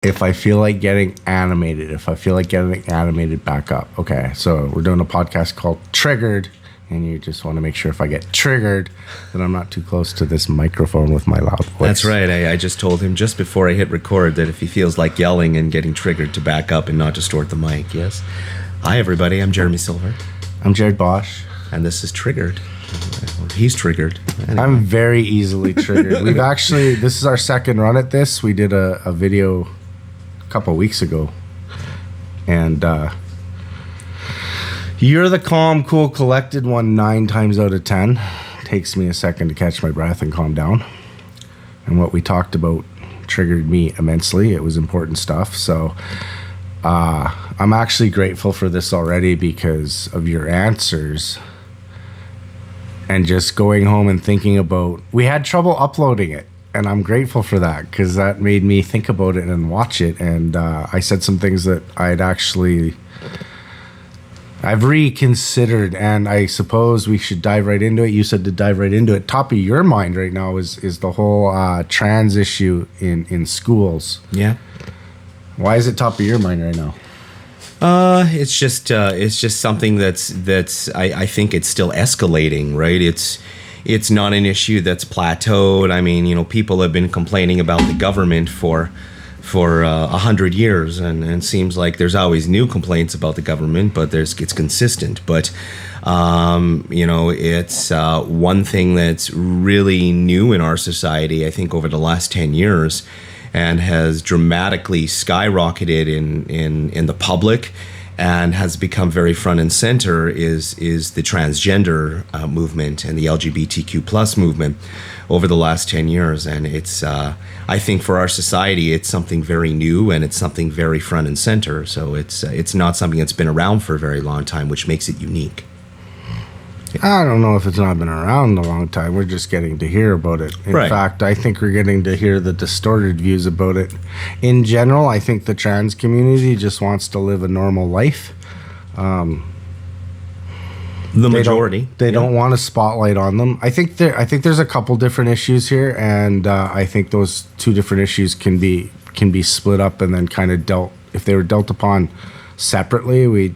if I feel like getting animated, back up. Okay, so we're doing a podcast called Triggered, and you just want to make sure if I get triggered that I'm not too close to this microphone with my loud voice. That's right. I just told him just before I hit record that if he feels like yelling and getting triggered to back up and not distort the mic. Yes. Hi, everybody. I'm Jeremy Silver. I'm Jared Bosch. And this is Triggered. He's triggered. Anyway. I'm very easily triggered. This is our second run at this. We did a video a couple of weeks ago. And you're the calm, cool, collected one 9 times out of 10. Takes me a second to catch my breath and calm down. And what we talked about triggered me immensely. It was important stuff. So I'm actually grateful for this already because of your answers. And just going home and thinking about, we had trouble uploading it, and I'm grateful for that because that made me think about it and watch it. And I said some things that I've reconsidered, and I suppose we should dive right into it. You said to dive right into it. Top of your mind right now is the whole trans issue in schools. Yeah. Why is it top of your mind right now? It's just something that's I think it's still escalating, right? It's not an issue that's plateaued. I mean, people have been complaining about the government for 100 years, and it seems like there's always new complaints about the government, but it's consistent. But it's one thing that's really new in our society, I think, over the last 10 years. And has dramatically skyrocketed in the public, and has become very front and center is the transgender movement and the LGBTQ plus movement over the last 10 years. And it's I think for our society it's something very new, and it's something very front and center. So it's not something that's been around for a very long time, which makes it unique. I don't know if it's not been around a long time. We're just getting to hear about it. In fact, I think we're getting to hear the distorted views about it. In general, I think the trans community just wants to live a normal life. The majority. They don't want a spotlight on them. I think there's a couple different issues here, and I think those two different issues can be split up and then kind of dealt. If they were dealt upon separately, we'd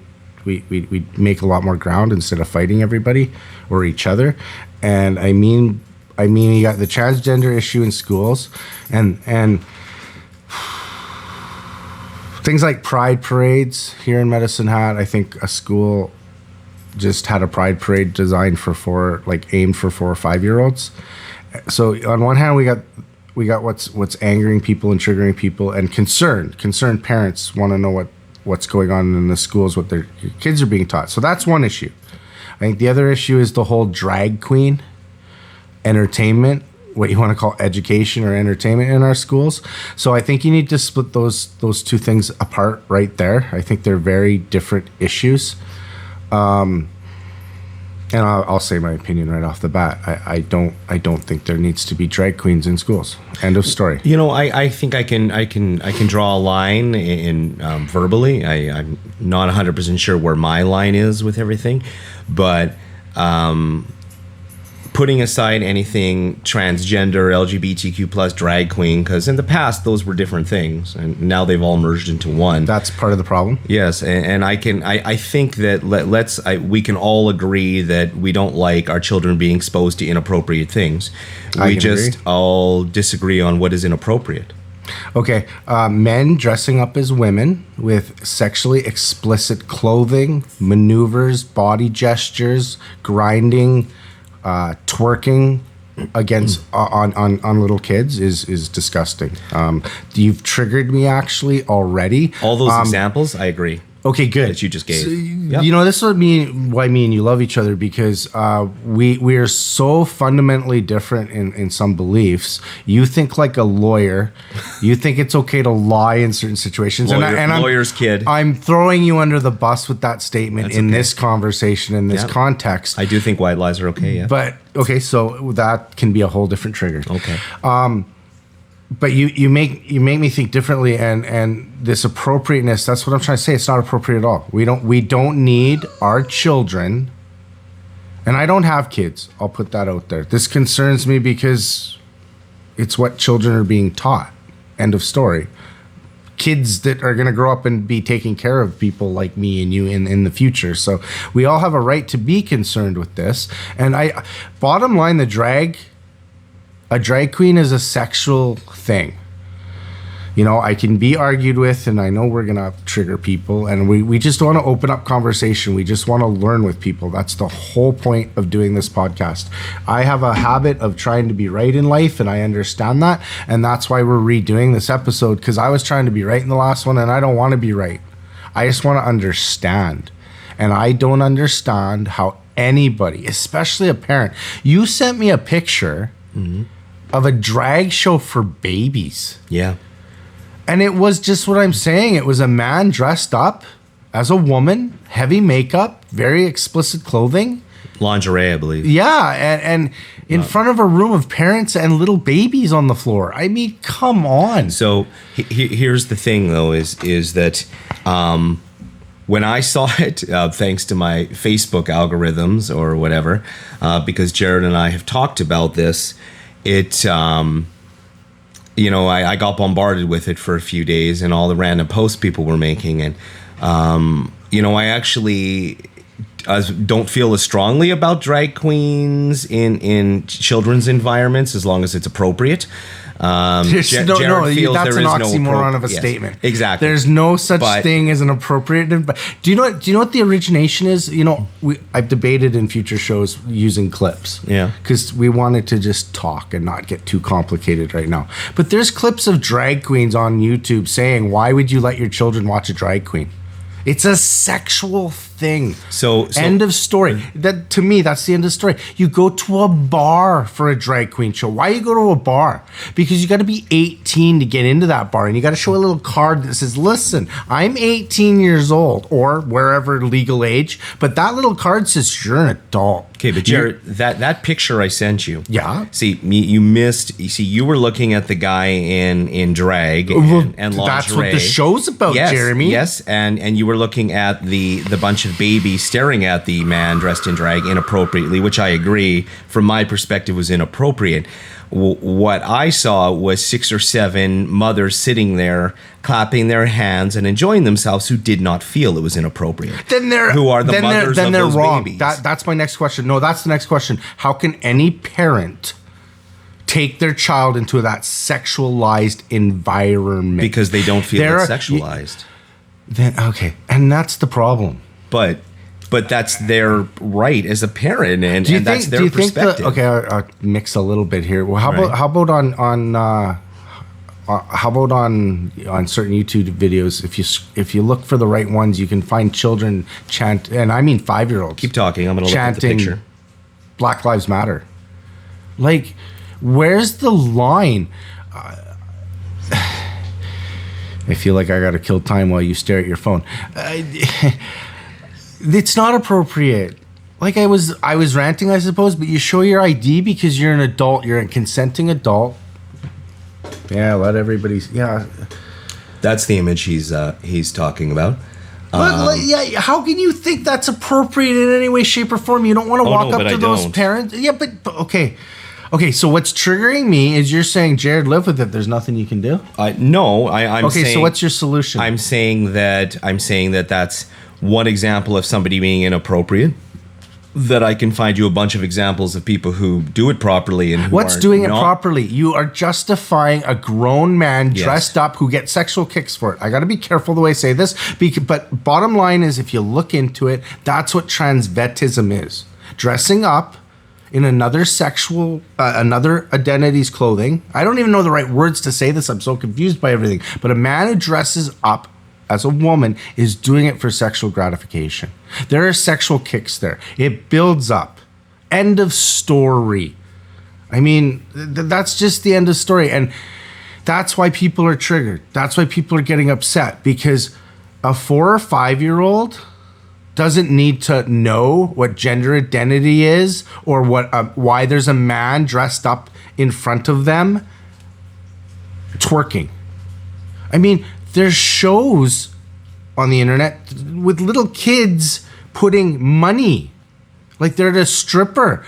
make a lot more ground instead of fighting everybody or each other. And I mean you got the transgender issue in schools, and things like pride parades here in Medicine Hat. I think a school just had a pride parade designed aimed for 4 or 5-year-olds. So on one hand, we got what's angering people and triggering people, and concerned parents want to know what's going on in the schools, what their kids are being taught. So that's one issue. I think the other issue is the whole drag queen entertainment, what you want to call education or entertainment in our schools. So I think you need to split those two things apart right there. I think they're very different issues. And I'll say my opinion right off the bat. I don't think there needs to be drag queens in schools. End of story. I think I can draw a line in verbally. I'm not 100% sure where my line is with everything, but putting aside anything transgender, LGBTQ plus, drag queen, because in the past those were different things, and now they've all merged into one. That's part of the problem. Yes, and I think that we can all agree that we don't like our children being exposed to inappropriate things. We just all disagree on what is inappropriate. Okay, men dressing up as women with sexually explicit clothing, maneuvers, body gestures, grinding, twerking against on little kids is disgusting. You've triggered me actually already. All those examples, I agree. Okay, good. That you just gave. So, this is why me and you love each other, because we are so fundamentally different in some beliefs. You think like a lawyer. You think it's okay to lie in certain situations. Lawyer's kid. I'm throwing you under the bus with that statement. That's in okay. This conversation, in this context. I do think white lies are okay, yeah. But, okay, so that can be a whole different trigger. Okay. But you make me think differently, and this appropriateness, that's what I'm trying to say. It's not appropriate at all. We don't need our children, and I don't have kids. I'll put that out there. This concerns me because it's what children are being taught. End of story. kids that are going to grow up and be taking care of people like me and you in the future. So we all have a right to be concerned with this. And bottom line, a drag queen is a sexual thing. You know, I can be argued with, and I know we're going to trigger people, and we just want to open up conversation. We just want to learn with people. That's the whole point of doing this podcast. I have a habit of trying to be right in life, and I understand that, and that's why we're redoing this episode, because I was trying to be right in the last one, and I don't want to be right. I just want to understand, and I don't understand how anybody, especially a parent, you sent me a picture of a drag show for babies. Yeah. And it was just what I'm saying. It was a man dressed up as a woman, heavy makeup, very explicit clothing. Lingerie, I believe. Yeah, and in front of a room of parents and little babies on the floor. I mean, come on. So here's the thing, though, is that when I saw it, thanks to my Facebook algorithms or whatever, because Jared and I have talked about this, it... you know, I got bombarded with it for a few days and all the random posts people were making. And, you know, I actually don't feel as strongly about drag queens in children's environments as long as it's appropriate. That's an oxymoron of a statement. Exactly. There's no such thing as an appropriate. Do you know what the origination is? You know, I've debated in future shows using clips. Yeah. Because we wanted to just talk and not get too complicated right now. But there's clips of drag queens on YouTube saying, "Why would you let your children watch a drag queen?" It's a sexual thing. So end of story. That, to me, that's the end of the story. You go to a bar for a drag queen show. Why you go to a bar? Because you got to be 18 to get into that bar, and you got to show a little card that says, "Listen, I'm 18 years old," or wherever legal age. But that little card says you're an adult. Okay, but Jared, that picture I sent you. Yeah. See, you missed. You see, you were looking at the guy in drag and lingerie. That's what the show's about, yes, Jeremy. Yes, and you were looking at the bunch of babies staring at the man dressed in drag inappropriately, which I agree, from my perspective, was inappropriate. What I saw was 6 or 7 mothers sitting there, clapping their hands and enjoying themselves, who did not feel it was inappropriate. Then they're wrong. Babies. That's my next question. No, that's the next question. How can any parent take their child into that sexualized environment? Because they don't feel it's sexualized. Then okay, and that's the problem. But that's their right as a parent, and that's their perspective. Okay, I'll mix a little bit here. Well, how about on certain YouTube videos, if you look for the right ones, you can find children chant, and I mean 5-year-olds. Keep talking. I'm going to look at the picture. Black Lives Matter. Like, where's the line? I feel like I got to kill time while you stare at your phone. It's not appropriate. Like I was ranting, I suppose, but you show your ID because you're an adult. You're a consenting adult. Yeah, let everybody. Yeah, that's the image he's talking about. Yeah, how can you think that's appropriate in any way, shape, or form? You don't want to walk up to those parents. Yeah, but okay. Okay, so what's triggering me is you're saying, Jared, live with it. There's nothing you can do. No, I'm okay. Saying, So what's your solution? I'm saying that that's one example of somebody being inappropriate. That I can find you a bunch of examples of people who do it properly and who what's doing it properly? You are justifying a grown man dressed up who gets sexual kicks for it. I got to be careful the way I say this, but bottom line is, if you look into it, that's what transvestism is: dressing up in another identity's clothing. I don't even know the right words to say this. I'm so confused by everything. But a man who dresses up as a woman is doing it for sexual gratification. There are sexual kicks there. It builds up. End of story. I mean, that's just the end of story. And that's why people are triggered. That's why people are getting upset, because a 4 or 5-year-old doesn't need to know what gender identity is or why there's a man dressed up in front of them twerking. I mean, there's shows on the internet with little kids putting money, like they're at a stripper.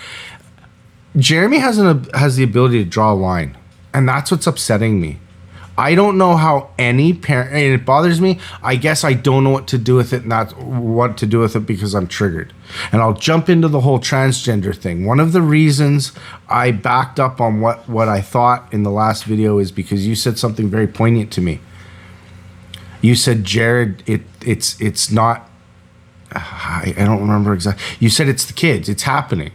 Jeremy has the ability to draw a line, and that's what's upsetting me. I don't know how any parent, and it bothers me. I guess I don't know what to do with it, not what to do with it because I'm triggered. And I'll jump into the whole transgender thing. One of the reasons I backed up on what I thought in the last video is because you said something very poignant to me. You said, Jared, it's not, I don't remember exactly. You said it's the kids. It's happening.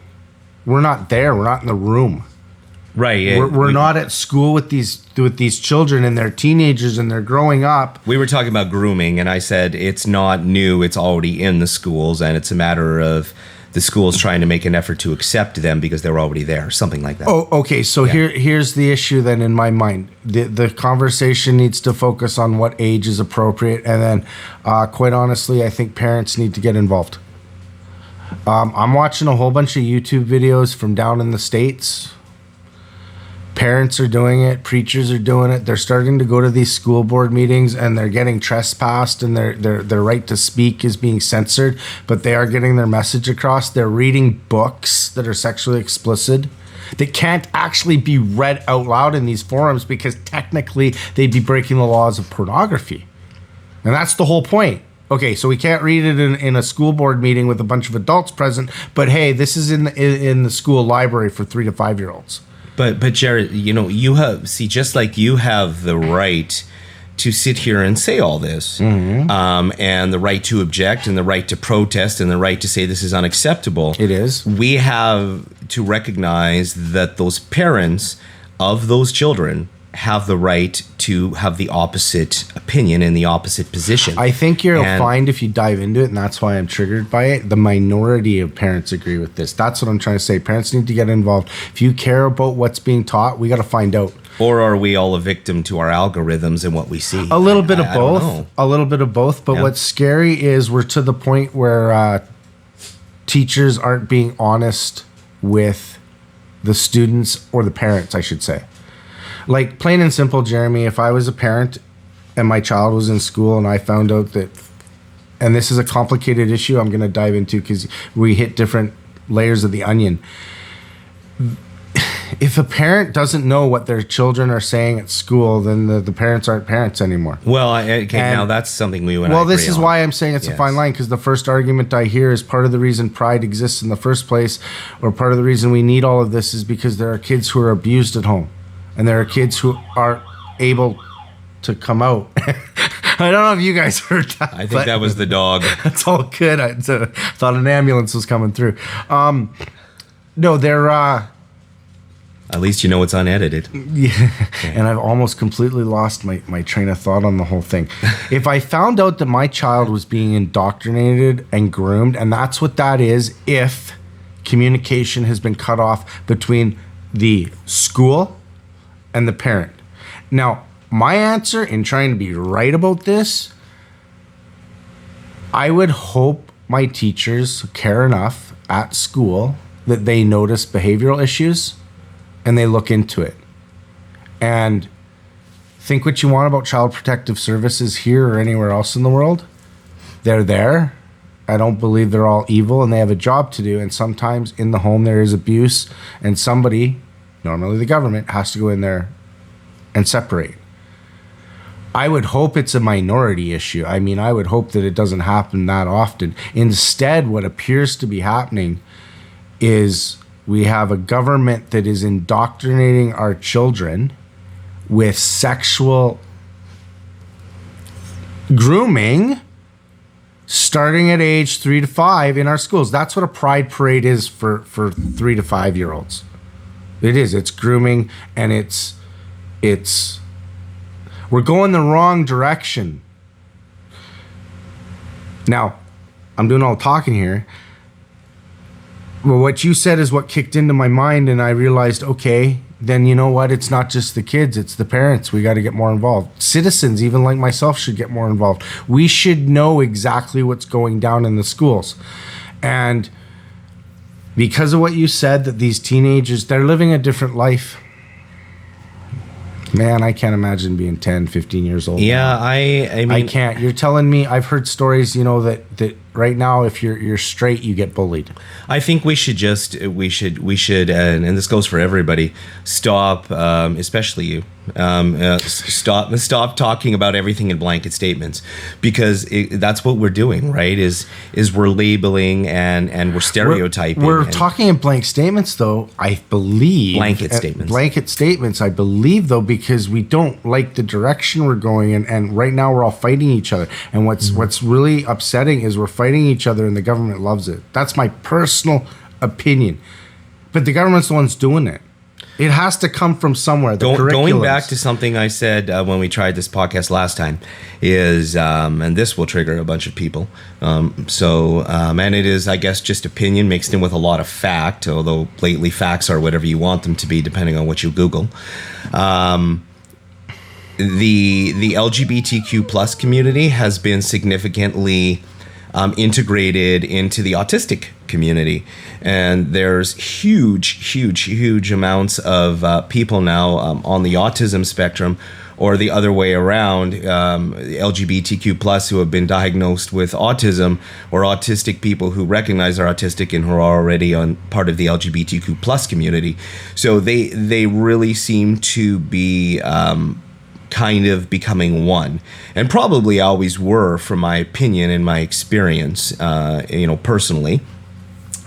We're not there. We're not in the room. Right. We're not at school with these children, and they're teenagers and they're growing up. We were talking about grooming, and I said it's not new. It's already in the schools, and it's a matter of the schools trying to make an effort to accept them because they're already there, something like that. Oh, okay. So here's the issue then in my mind. The conversation needs to focus on what age is appropriate, and then quite honestly, I think parents need to get involved. I'm watching a whole bunch of YouTube videos from down in the States. Parents are doing it. Preachers are doing it. They're starting to go to these school board meetings, and they're getting trespassed, and their right to speak is being censored. But they are getting their message across. They're reading books that are sexually explicit that can't actually be read out loud in these forums because technically they'd be breaking the laws of pornography, and that's the whole point. Okay, so we can't read it in a school board meeting with a bunch of adults present, but hey, this is in the school library for 3 to 5 year olds. But Jared, you have, just like you have the right to sit here and say all this, and the right to object, and the right to protest, and the right to say this is unacceptable. It is. We have to recognize that those parents of those children have the right to have the opposite opinion and the opposite position. I think you'll find if you dive into it, and that's why I'm triggered by it, the minority of parents agree with this. That's what I'm trying to say. Parents need to get involved. If you care about what's being taught, we got to find out. Or are we all a victim to our algorithms and what we see? A little bit of both. A little bit of both. But what's scary is we're to the point where teachers aren't being honest with the students, or the parents, I should say. Like, plain and simple, Jeremy, if I was a parent and my child was in school and I found out that, and this is a complicated issue I'm going to dive into because we hit different layers of the onion. If a parent doesn't know what their children are saying at school, then the parents aren't parents anymore. Well, now that's something we went. Well, this is why I'm saying it's a fine line, because the first argument I hear is part of the reason pride exists in the first place, or part of the reason we need all of this is because there are kids who are abused at home. And there are kids who aren't able to come out. I don't know if you guys heard that. I think that was the dog. That's all good. I thought an ambulance was coming through. No, they're... At least you know it's unedited. Yeah, and I've almost completely lost my train of thought on the whole thing. If I found out that my child was being indoctrinated and groomed, and that's what that is, if communication has been cut off between the school and the parent. Now, my answer in trying to be right about this, I would hope my teachers care enough at school that they notice behavioral issues and they look into it. And think what you want about Child Protective Services here or anywhere else in the world. They're there. I don't believe they're all evil, and they have a job to do. And sometimes in the home there is abuse, and somebody, normally the government, has to go in there and separate. I would hope it's a minority issue. I mean, I would hope that it doesn't happen that often. Instead, what appears to be happening is we have a government that is indoctrinating our children with sexual grooming starting at age 3 to 5 in our schools. That's what a pride parade is for 3 to 5 year olds. It is. It's grooming, and it's we're going the wrong direction. Now, I'm doing all the talking here. Well, what you said is what kicked into my mind, and I realized, okay, then you know what? It's not just the kids, it's the parents. We got to get more involved. Citizens, even like myself, should get more involved. We should know exactly what's going down in the schools. And because of what you said, that these teenagers, they're living a different life. Man, I can't imagine being 10, 15 years old. Yeah, I mean, I can't. You're telling me, I've heard stories, that right now, if you're straight, you get bullied. I think we should, and this goes for everybody. Stop, especially you. Stop talking about everything in blanket statements, because that's what we're doing, right? Is we're labeling and we're stereotyping. We're talking in blank statements, though. I believe blanket statements. Blanket statements. I believe, though, because we don't like the direction we're going in, and right now we're all fighting each other. And what's really upsetting is we're fighting each other, and the government loves it. That's my personal opinion. But the government's the ones doing it. It has to come from somewhere. Going back to something I said when we tried this podcast last time is, and this will trigger a bunch of people. And it is, I guess, just opinion mixed in with a lot of fact, although lately facts are whatever you want them to be, depending on what you Google. The LGBTQ plus community has been significantly integrated into the autistic community, and there's huge amounts of people now on the autism spectrum, or the other way around, LGBTQ plus who have been diagnosed with autism, or autistic people who recognize they're autistic and who are already on part of the LGBTQ plus community. So they really seem to be kind of becoming one, and probably always were, from my opinion and my experience, personally.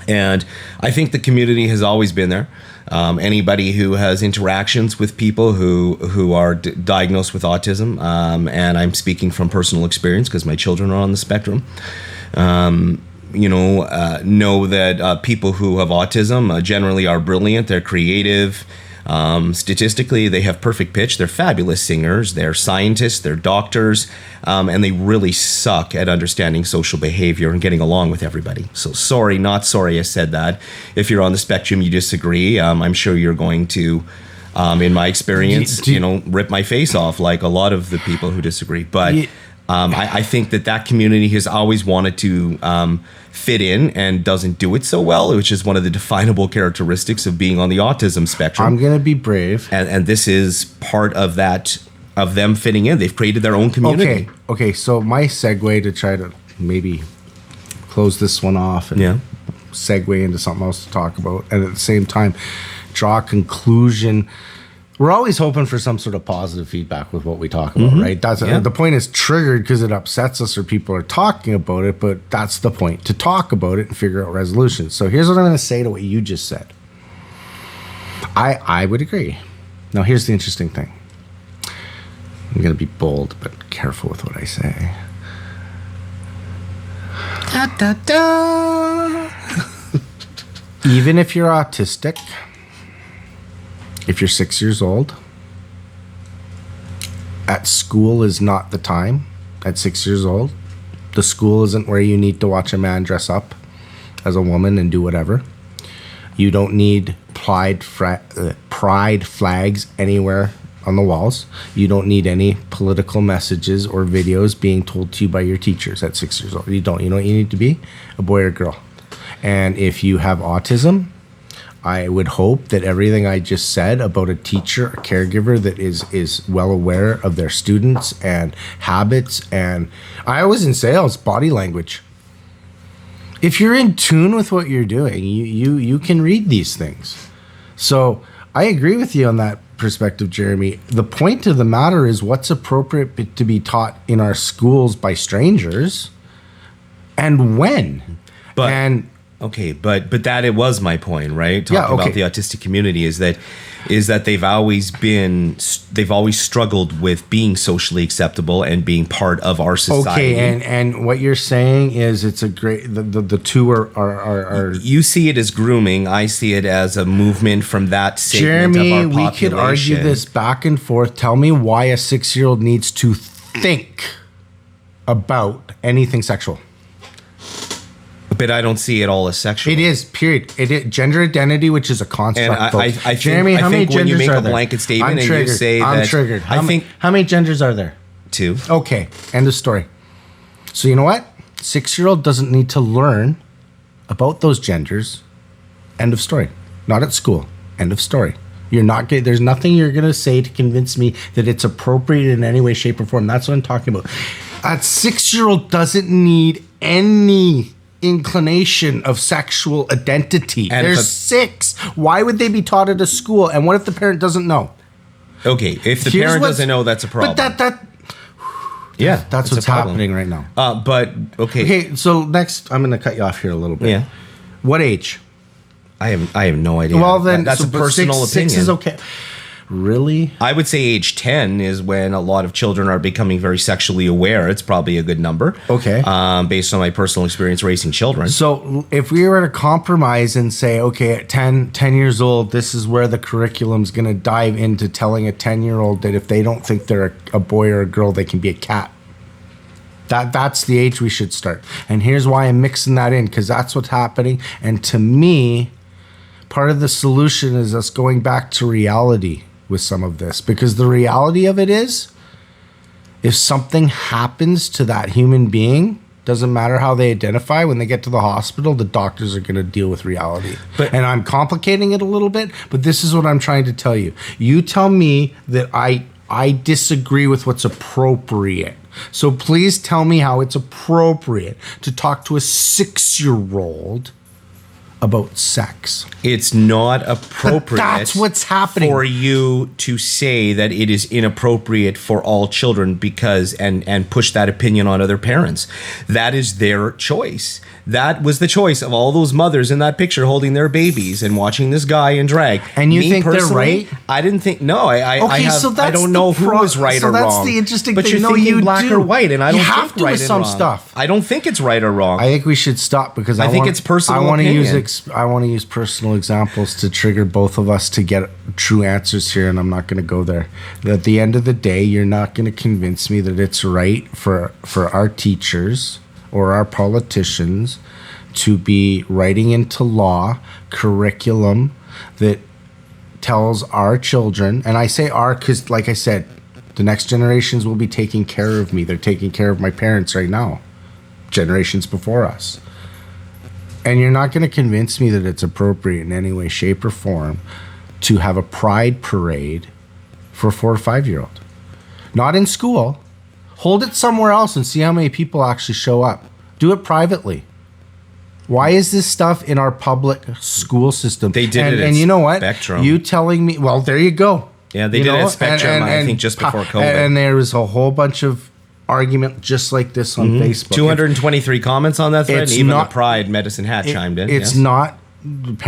And I think the community has always been there. Anybody who has interactions with people who are diagnosed with autism, and I'm speaking from personal experience because my children are on the spectrum, know that people who have autism generally are brilliant, they're creative. Statistically, they have perfect pitch. They're fabulous singers. They're scientists. They're doctors. And they really suck at understanding social behavior and getting along with everybody. So not sorry I said that. If you're on the spectrum, you disagree, I'm sure you're going to, in my experience, rip my face off like a lot of the people who disagree. But I think that community has always wanted to fit in and doesn't do it so well, which is one of the definable characteristics of being on the autism spectrum. I'm going to be brave. And this is part of that, of them fitting in. They've created their own community. Okay. So my segue to try to maybe close this one off and segue into something else to talk about, and at the same time draw a conclusion. We're always hoping for some sort of positive feedback with what we talk about, right? That's the point is triggered because it upsets us or people are talking about it, but that's the point, to talk about it and figure out resolutions. So here's what I'm going to say to what you just said. I would agree. Now here's the interesting thing. I'm going to be bold, but careful with what I say. Da, da, da. Even if you're autistic, if you're 6 years old, at school is not the time. At 6 years old, the school isn't where you need to watch a man dress up as a woman and do whatever. You don't need pride flags anywhere on the walls. You don't need any political messages or videos being told to you by your teachers at 6 years old. You don't. You know what you need to be? A boy or girl. And if you have autism, I would hope that everything I just said about a teacher, a caregiver that is well aware of their students and habits, and I was in sales, body language. If you're in tune with what you're doing, you can read these things. So I agree with you on that perspective, Jeremy. The point of the matter is what's appropriate to be taught in our schools by strangers and when. Okay, but that it was my point, right? Talking about the autistic community is that they've always struggled with being socially acceptable and being part of our society. Okay, and what you're saying is it's a great the two are you see it as grooming, I see it as a movement from that segment Jeremy, of our population. We could argue this back and forth. Tell me why a 6-year-old needs to think about anything sexual. But I don't see it all as sexual. It is, period. It is gender identity, which is a construct. And I Jeremy, how many genders are there? When you make a blanket statement and you say that... I'm triggered. How many genders are there? 2. Okay, end of story. So you know what? 6-year-old doesn't need to learn about those genders. End of story. Not at school. End of story. There's nothing you're going to say to convince me that it's appropriate in any way, shape, or form. That's what I'm talking about. A 6-year-old doesn't need any inclination of sexual identity. And They're 6. Why would they be taught at a school? And what if the parent doesn't know? Okay, if the parent doesn't know, that's a problem. But that's what's happening right now. Okay, so next, I'm going to cut you off here a little bit. Yeah. What age? I have no idea. Well, then that's a personal opinion. 6 is okay. Really? I would say age 10 is when a lot of children are becoming very sexually aware. It's probably a good number. Okay. Based on my personal experience raising children. So if we were to compromise and say, okay, at 10 years old, this is where the curriculum's going to dive into telling a 10-year-old that if they don't think they're a boy or a girl, they can be a cat. That's the age we should start. And here's why I'm mixing that in, because that's what's happening. And to me, part of the solution is us going back to reality with some of this, because the reality of it is, if something happens to that human being, doesn't matter how they identify, when they get to the hospital, the doctors are going to deal with reality. And I'm complicating it a little bit, but this is what I'm trying to tell you. You tell me that I disagree with what's appropriate. So please tell me how it's appropriate to talk to a 6-year-old about sex. It's not appropriate. But that's what's happening. For you to say that it is inappropriate for all children because and push that opinion on other parents. That is their choice. That was the choice of all those mothers in that picture holding their babies and watching this guy in drag. And you think they're right? I didn't think. No, I don't know who was right or wrong. So that's the interesting but thing. You're thinking black or white, and I don't have think to right with and some wrong. stuff. I don't think it's right or wrong. I think we should stop because I think it's personal opinion. I want to use personal examples to trigger both of us to get true answers here, and I'm not going to go there. At the end of the day, you're not going to convince me that it's right for our teachers or our politicians to be writing into law curriculum that tells our children, and I say our because, like I said, the next generations will be taking care of me. They're taking care of my parents right now, generations before us. And you're not going to convince me that it's appropriate in any way, shape, or form to have a pride parade for a 4 or 5-year-old. Not in school. Hold it somewhere else and see how many people actually show up. Do it privately. Why is this stuff in our public school system? They did it at and you know what? Spectrum. You telling me, well, there you go. Yeah, they did it at Spectrum, I think, just before COVID. And there was a whole bunch of argument just like this on Facebook. 223 comments on that thread, and even not, the Pride Medicine Hat chimed in. It's not,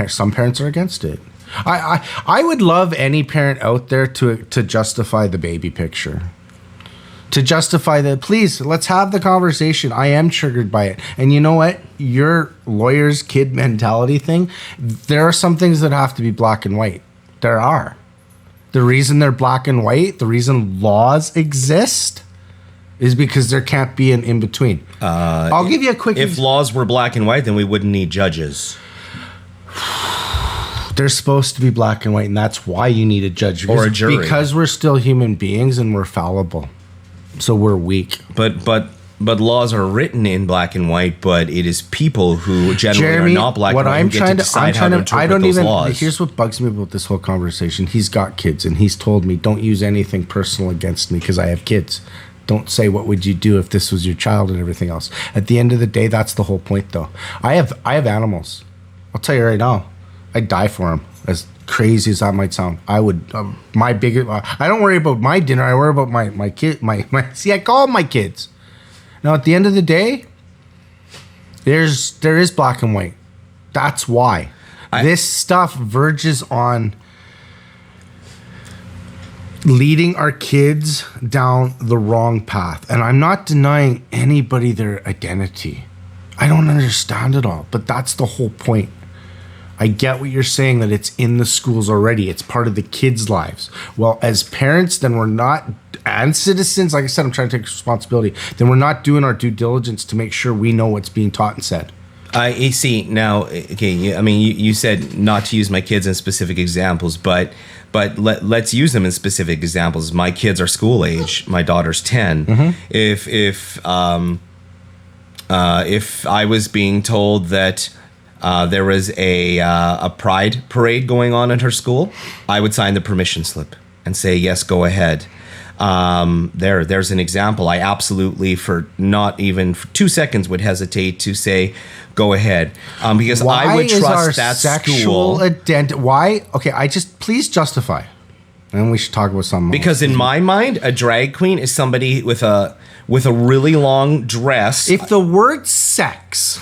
some parents are against it. I would love any parent out there to justify the baby picture. To justify that, please, let's have the conversation. I am triggered by it. And you know what? Your lawyer's kid mentality thing, there are some things that have to be black and white. There are. The reason they're black and white, the reason laws exist, is because there can't be an in-between. I'll give you a quick... If laws were black and white, then we wouldn't need judges. They're supposed to be black and white, and that's why you need a judge. Or a jury. Because we're still human beings and we're fallible. So we're weak. But laws are written in black and white, but it is people who generally are not black and white who get to decide how to interpret those laws. Here's what bugs me about this whole conversation. He's got kids, and he's told me, don't use anything personal against me because I have kids. Don't say, what would you do if this was your child and everything else. At the end of the day, that's the whole point, though. I have animals. I'll tell you right now, I'd die for them. As crazy as that might sound, I would. My biggest. I don't worry about my dinner. I worry about my kid. My. See, I call them my kids. Now, at the end of the day, there is black and white. That's why this stuff verges on leading our kids down the wrong path. And I'm not denying anybody their identity. I don't understand it all, but that's the whole point. I get what you're saying, that it's in the schools already. It's part of the kids' lives. Well, as parents, then we're not, and citizens, like I said, I'm trying to take responsibility, then we're not doing our due diligence to make sure we know what's being taught and said. I see. Now, okay, I mean, you said not to use my kids in specific examples, but let's use them in specific examples. My kids are school age. My daughter's 10. Mm-hmm. If I was being told that there was a pride parade going on at her school, I would sign the permission slip and say, yes, go ahead. There's an example. I absolutely, for not even for 2 seconds, would hesitate to say, go ahead, because I would trust that school. Why? Okay, please justify. And then we should talk about something Because in my mind, a drag queen is somebody with a really long dress. If the word sex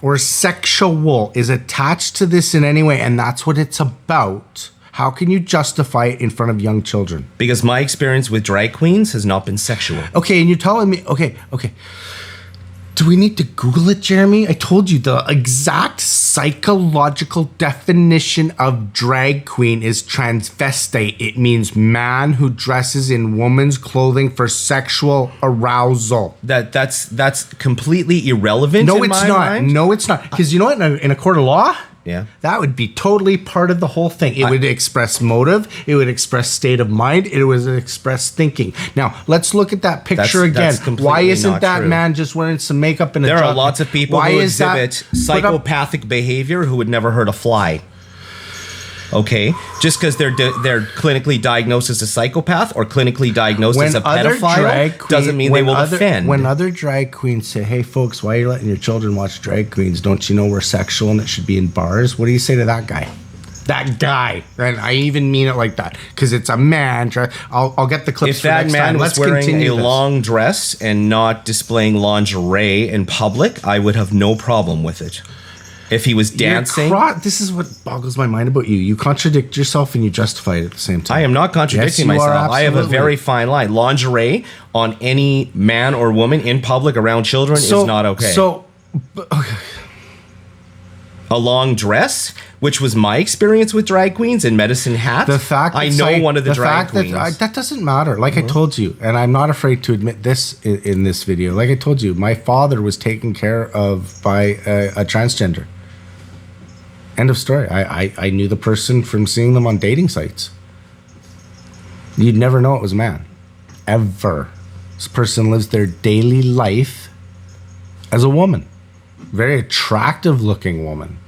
or sexual is attached to this in any way, and that's what it's about, how can you justify it in front of young children? Because my experience with drag queens has not been sexual. Okay, and you're telling me, okay. Do we need to Google it, Jeremy? I told you the exact psychological definition of drag queen is transvestite. It means man who dresses in woman's clothing for sexual arousal. That's completely irrelevant. No, in it's my not. mind. No, it's not. Because you know what? In a court of law, yeah, that would be totally part of the whole thing. It would express motive. It would express state of mind. It would express thinking. Now, let's look at that picture again. Why isn't that man just wearing some makeup and a There jock? are lots of people who exhibit psychopathic behavior who would never hurt a fly. Okay, just because they're clinically diagnosed as a psychopath or clinically diagnosed as a pedophile doesn't mean they will offend. When other drag queens say, "Hey, folks, why are you letting your children watch drag queens? Don't you know we're sexual and it should be in bars?" What do you say to that guy? That guy, and I even mean it like that because it's a man. I'll get the clips. If for that next man time. was wearing a long dress and not displaying lingerie in public, I would have no problem with it. If he was dancing. This is what boggles my mind about you. You contradict yourself and you justify it at the same time. I am not contradicting myself. I have a very fine line. Lingerie on any man or woman in public around children is not okay. A long dress, which was my experience with drag queens and Medicine Hat. The fact I know one of the drag queens. That doesn't matter. Like I told you, and I'm not afraid to admit this in this video. Like I told you, my father was taken care of by a transgender. End of story. I knew the person from seeing them on dating sites. You'd never know it was a man. Ever. This person lives their daily life as a woman. Very attractive looking woman.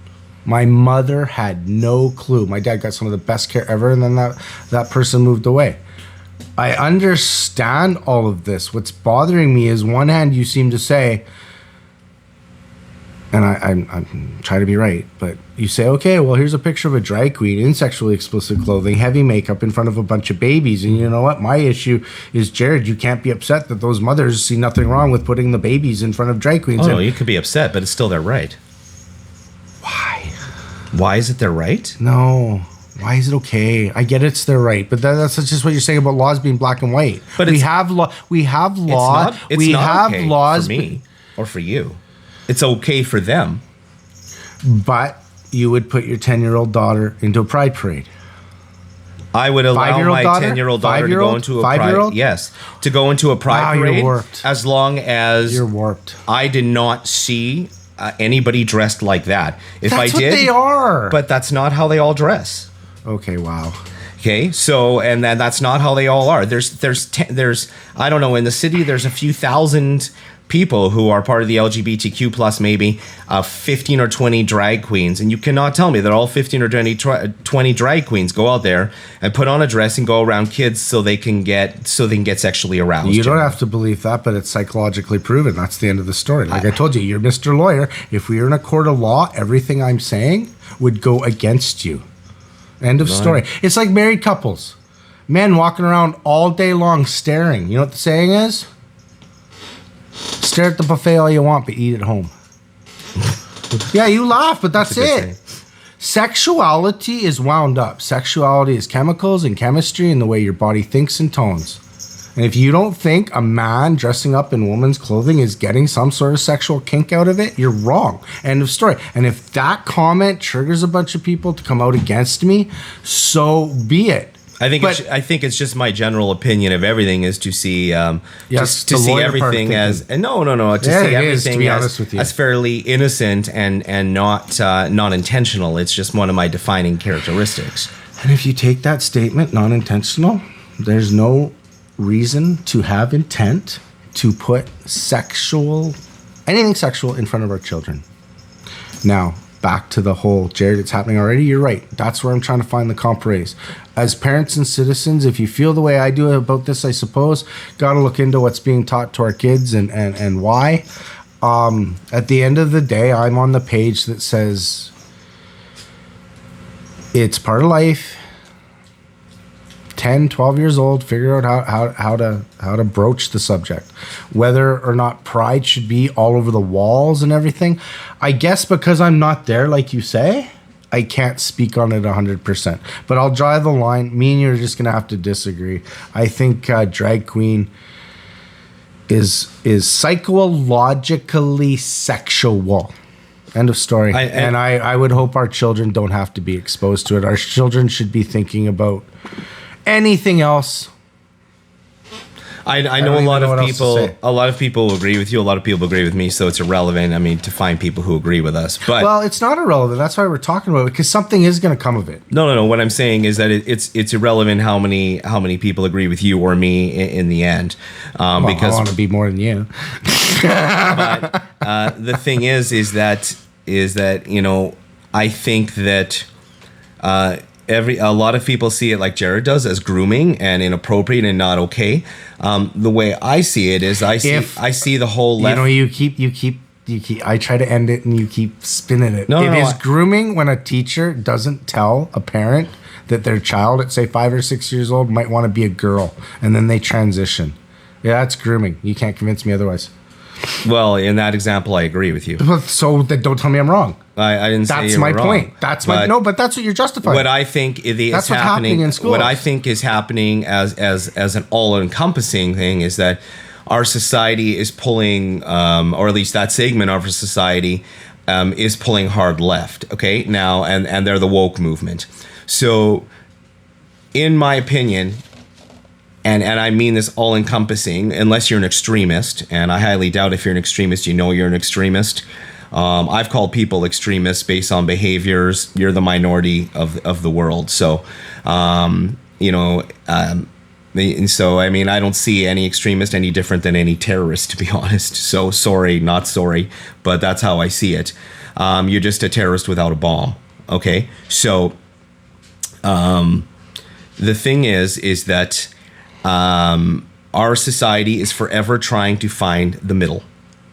My mother had no clue. My dad got some of the best care ever, and then that person moved away. I understand all of this. What's bothering me is, one hand you seem to say, and I'm trying to be right, but you say, okay, well, here's a picture of a drag queen in sexually explicit clothing, heavy makeup in front of a bunch of babies. And you know what? My issue is, Jared, you can't be upset that those mothers see nothing wrong with putting the babies in front of drag queens. Oh, no, you could be upset, but it's still their right. Why? Why is it their right? No. Why is it okay? I get it's their right, but that's just what you're saying about laws being black and white. But we have laws. It's not okay for me or for you. It's okay for them. But you would put your 10-year-old daughter into a pride parade. I would allow my 10-year-old daughter to go into a pride. Yes, to go into a pride parade. You're warped. As long as you're warped. I did not see anybody dressed like that. If that's I did, what they are. But that's not how they all dress. Okay. Wow. Okay, so and then that's not how they all are. There's I don't know, in the city there's a few thousand people who are part of the LGBTQ plus, maybe 15 or 20 drag queens, and you cannot tell me that all 15 or 20 drag queens go out there and put on a dress and go around kids so they can get sexually aroused. You don't have to believe that, but it's psychologically proven. That's the end of the story. Like I told you, you're Mr. Lawyer. If we were in a court of law, everything I'm saying would go against you. End of story. It's like married couples. Men walking around all day long staring. You know what the saying is? Stare at the buffet all you want, but eat at home. Yeah, you laugh, but that's it. Sexuality is wound up. Sexuality is chemicals and chemistry and the way your body thinks and tones. And if you don't think a man dressing up in woman's clothing is getting some sort of sexual kink out of it, you're wrong. End of story. And if that comment triggers a bunch of people to come out against me, so be it. I think it's just my general opinion of everything is to see to see everything as see everything as fairly innocent and not intentional. It's just one of my defining characteristics. And if you take that statement non-intentional, there's no reason to have intent to put anything sexual in front of our children. Now, back to the whole, Jared, it's happening already. You're right. That's where I'm trying to find the compromise. As parents and citizens, if you feel the way I do about this, I suppose, got to look into what's being taught to our kids and why. At the end of the day, I'm on the page that says it's part of life. 10, 12 years old, figure out how to broach the subject. Whether or not pride should be all over the walls and everything. I guess because I'm not there, like you say, I can't speak on it 100%. But I'll draw the line. Me and you are just going to have to disagree. I think drag queen is psychologically sexual. End of story. I would hope our children don't have to be exposed to it. Our children should be thinking about anything else. I know a lot of people agree with you. A lot of people agree with me. So it's irrelevant. I mean, to find people who agree with us. But well, it's not irrelevant. That's why we're talking about it, because something is going to come of it. No. What I'm saying is that it's irrelevant how many people agree with you or me in the end. Because I want to be more than you. But the thing is that I think that a lot of people see it like Jared does as grooming and inappropriate and not okay. The way I see it is I see the whole left. You keep. I try to end it and you keep spinning it. It is grooming when a teacher doesn't tell a parent that their child at say 5 or 6 years old might want to be a girl, and then they transition. Yeah, that's grooming. You can't convince me otherwise. Well, in that example, I agree with you. So then don't tell me I'm wrong. I didn't say that's you were my wrong. Point. That's my but that's what you're justifying. What I think that's what's happening in schools. What I think is happening as an all-encompassing thing is that our society is pulling, or at least that segment of our society is pulling hard left. Okay, now and they're the woke movement. So, in my opinion. And I mean this all-encompassing, unless you're an extremist, and I highly doubt if you're an extremist, you're an extremist. I've called people extremists based on behaviors. You're the minority of the world. So, and so, I mean, I don't see any extremist any different than any terrorist, to be honest. So, sorry, not sorry, but that's how I see it. You're just a terrorist without a bomb, okay? So, the thing is that our society is forever trying to find the middle.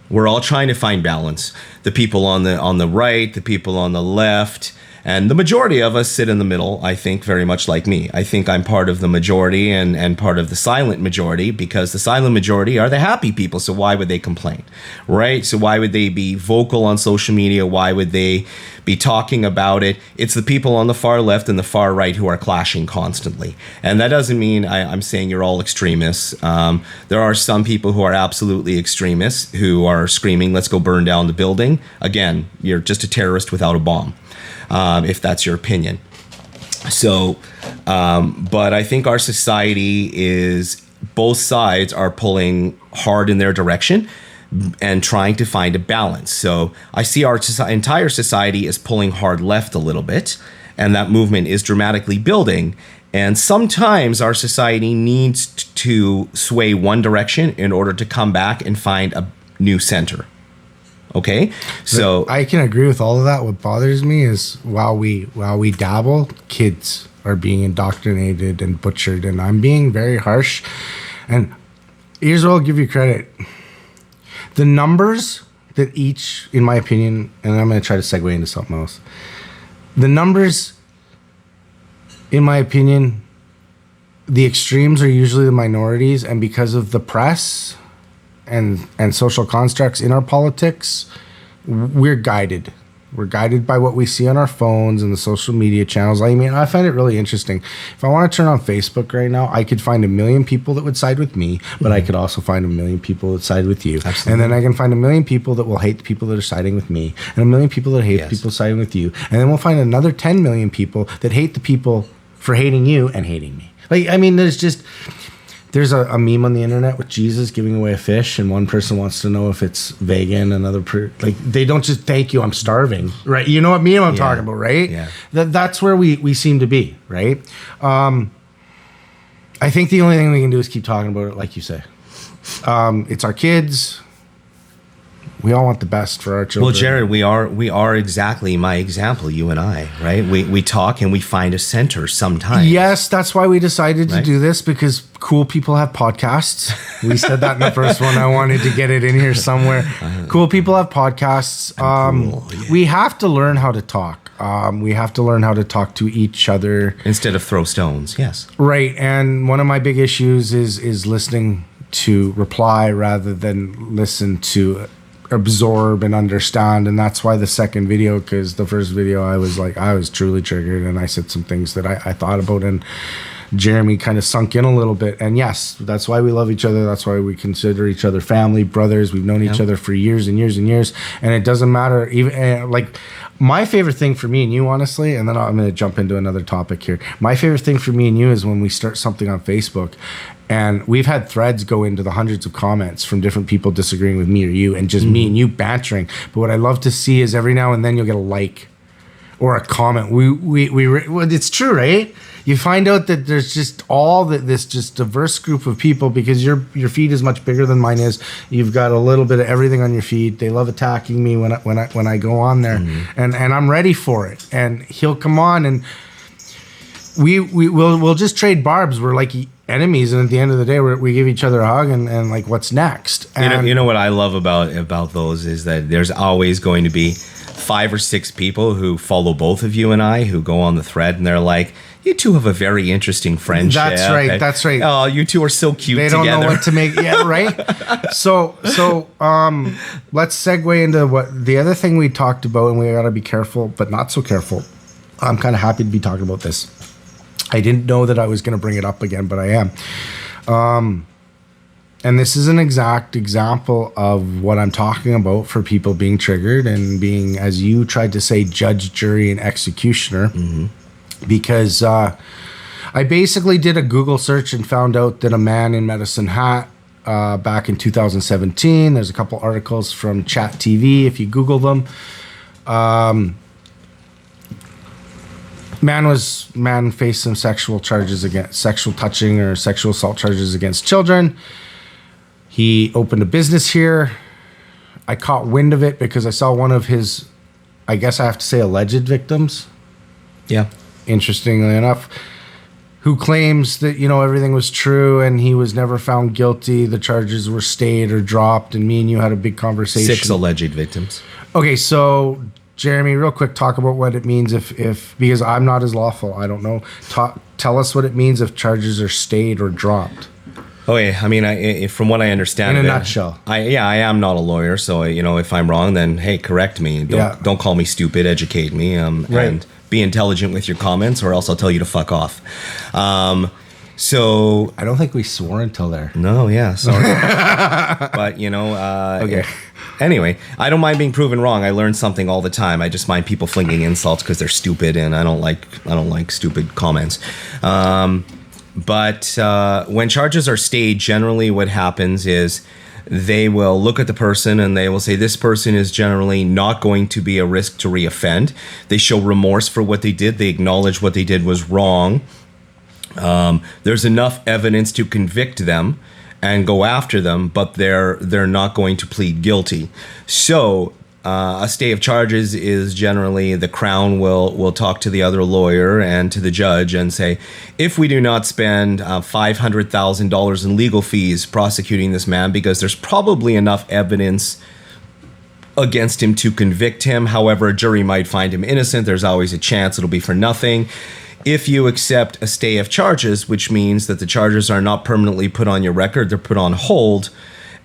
We're all trying to find balance. The people on the right, the people on the left, and the majority of us sit in the middle, I think, very much like me. I think I'm part of the majority and part of the silent majority, because the silent majority are the happy people, so why would they complain, right? So why would they be vocal on social media? Why would they be talking about it? It's the people on the far left and the far right who are clashing constantly. And that doesn't mean I'm saying you're all extremists. There are some people who are absolutely extremists who are screaming, let's go burn down the building. Again, you're just a terrorist without a bomb. If that's your opinion. So, but I think our society is, both sides are pulling hard in their direction and trying to find a balance. So I see our entire society is pulling hard left a little bit, and that movement is dramatically building. And sometimes our society needs to sway one direction in order to come back and find a new center. Okay, so I can agree with all of that. What bothers me is while we dabble, kids are being indoctrinated and butchered, and I'm being very harsh. And here's what I'll give you credit: the numbers that each, in my opinion, and I'm going to try to segue into something else. The numbers, in my opinion, the extremes are usually the minorities, and because of the press and social constructs in our politics, we're guided. We're guided by what we see on our phones and the social media channels. I mean, I find it really interesting. If I want to turn on Facebook right now, I could find 1 million people that would side with me, but I could also find 1 million people that side with you. Absolutely. And then I can find 1 million people that will hate the people that are siding with me, and 1 million people that hate the people siding with you. And then we'll find another 10 million people that hate the people for hating you and hating me. Like, I mean, there's a meme on the internet with Jesus giving away a fish, and one person wants to know if it's vegan. They don't just thank you, I'm starving, right? You know what meme I'm talking about, right? Yeah. That's where we seem to be, right? I think the only thing we can do is keep talking about it, like you say. It's our kids. we all want the best for our children. Well, Jared, we are exactly my example, you and I, right? We talk and we find a center sometimes. Yes, that's why we decided to Right? do this, because cool people have podcasts. We said that in the first one. I wanted to get it in here somewhere. Cool people have podcasts. Cool, yeah. We have to learn how to talk. We have to learn how to talk to each other. Instead of throw stones, yes. Right. And one of my big issues is listening to reply rather than listen to absorb and understand. And that's why the second video, because the first video I was truly triggered, and I said some things that I thought about, and Jeremy kind of sunk in a little bit. And yes, that's why we love each other. That's why we consider each other family, brothers. We've known each other for years and years and years. And it doesn't matter, even like my favorite thing for me and you, honestly, and then I'm going to jump into another topic here. My favorite thing for me and you is when we start something on Facebook, and we've had threads go into the hundreds of comments from different people disagreeing with me or you, and just me and you bantering. But what I love to see is every now and then you'll get a like or a comment. Well, it's true, right? You find out that there's just this just diverse group of people, because your feed is much bigger than mine is. You've got a little bit of everything on your feed. They love attacking me when I go on there, and I'm ready for it. And he'll come on, and we'll just trade barbs. We're like enemies, and at the end of the day, we give each other a hug, and like, what's next? And You know what I love about those is that there's always going to be 5 or 6 people who follow both of you and I, who go on the thread, and they're like, you two have a very interesting friendship. That's right. That's right. Oh, you two are so cute They together. don't know what to make. Yeah, right. So let's segue into what the other thing we talked about, and we got to be careful, but not so careful. I'm kind of happy to be talking about this. I didn't know that I was going to bring it up again, but I am. And this is an exact example of what I'm talking about for people being triggered and being, as you tried to say, judge, jury, and executioner. Because I basically did a Google search and found out that a man in Medicine Hat back in 2017, there's a couple articles from Chat TV, if you Google them, man faced some sexual touching or sexual assault charges against children. He opened a business here. I caught wind of it because I saw one of his, I guess I have to say, alleged victims. Yeah. Interestingly enough, who claims that, everything was true and he was never found guilty. The charges were stayed or dropped, and me and you had a big conversation. 6 alleged victims. Okay, so Jeremy, real quick, talk about what it means if because I'm not as lawful. I don't know. Tell us what it means if charges are stayed or dropped. Okay, I mean, from what I understand, In a nutshell. I am not a lawyer, so if I'm wrong, then hey, correct me. Don't call me stupid. Educate me. Right. And be intelligent with your comments, or else I'll tell you to fuck off. So I don't think we swore until there. no, yeah, sorry, but Okay. Anyway, I don't mind being proven wrong. I learn something all the time. I just mind people flinging insults because they're stupid, and I don't like stupid comments. But when charges are stayed, generally what happens is they will look at the person and they will say, this person is generally not going to be a risk to reoffend. They show remorse for what they did. They acknowledge what they did was wrong. There's enough evidence to convict them and go after them, but they're not going to plead guilty. So a stay of charges is generally the Crown will talk to the other lawyer and to the judge and say, if we do not spend $500,000 in legal fees prosecuting this man, because there's probably enough evidence against him to convict him. However, a jury might find him innocent. There's always a chance it'll be for nothing. If you accept a stay of charges, which means that the charges are not permanently put on your record, they're put on hold,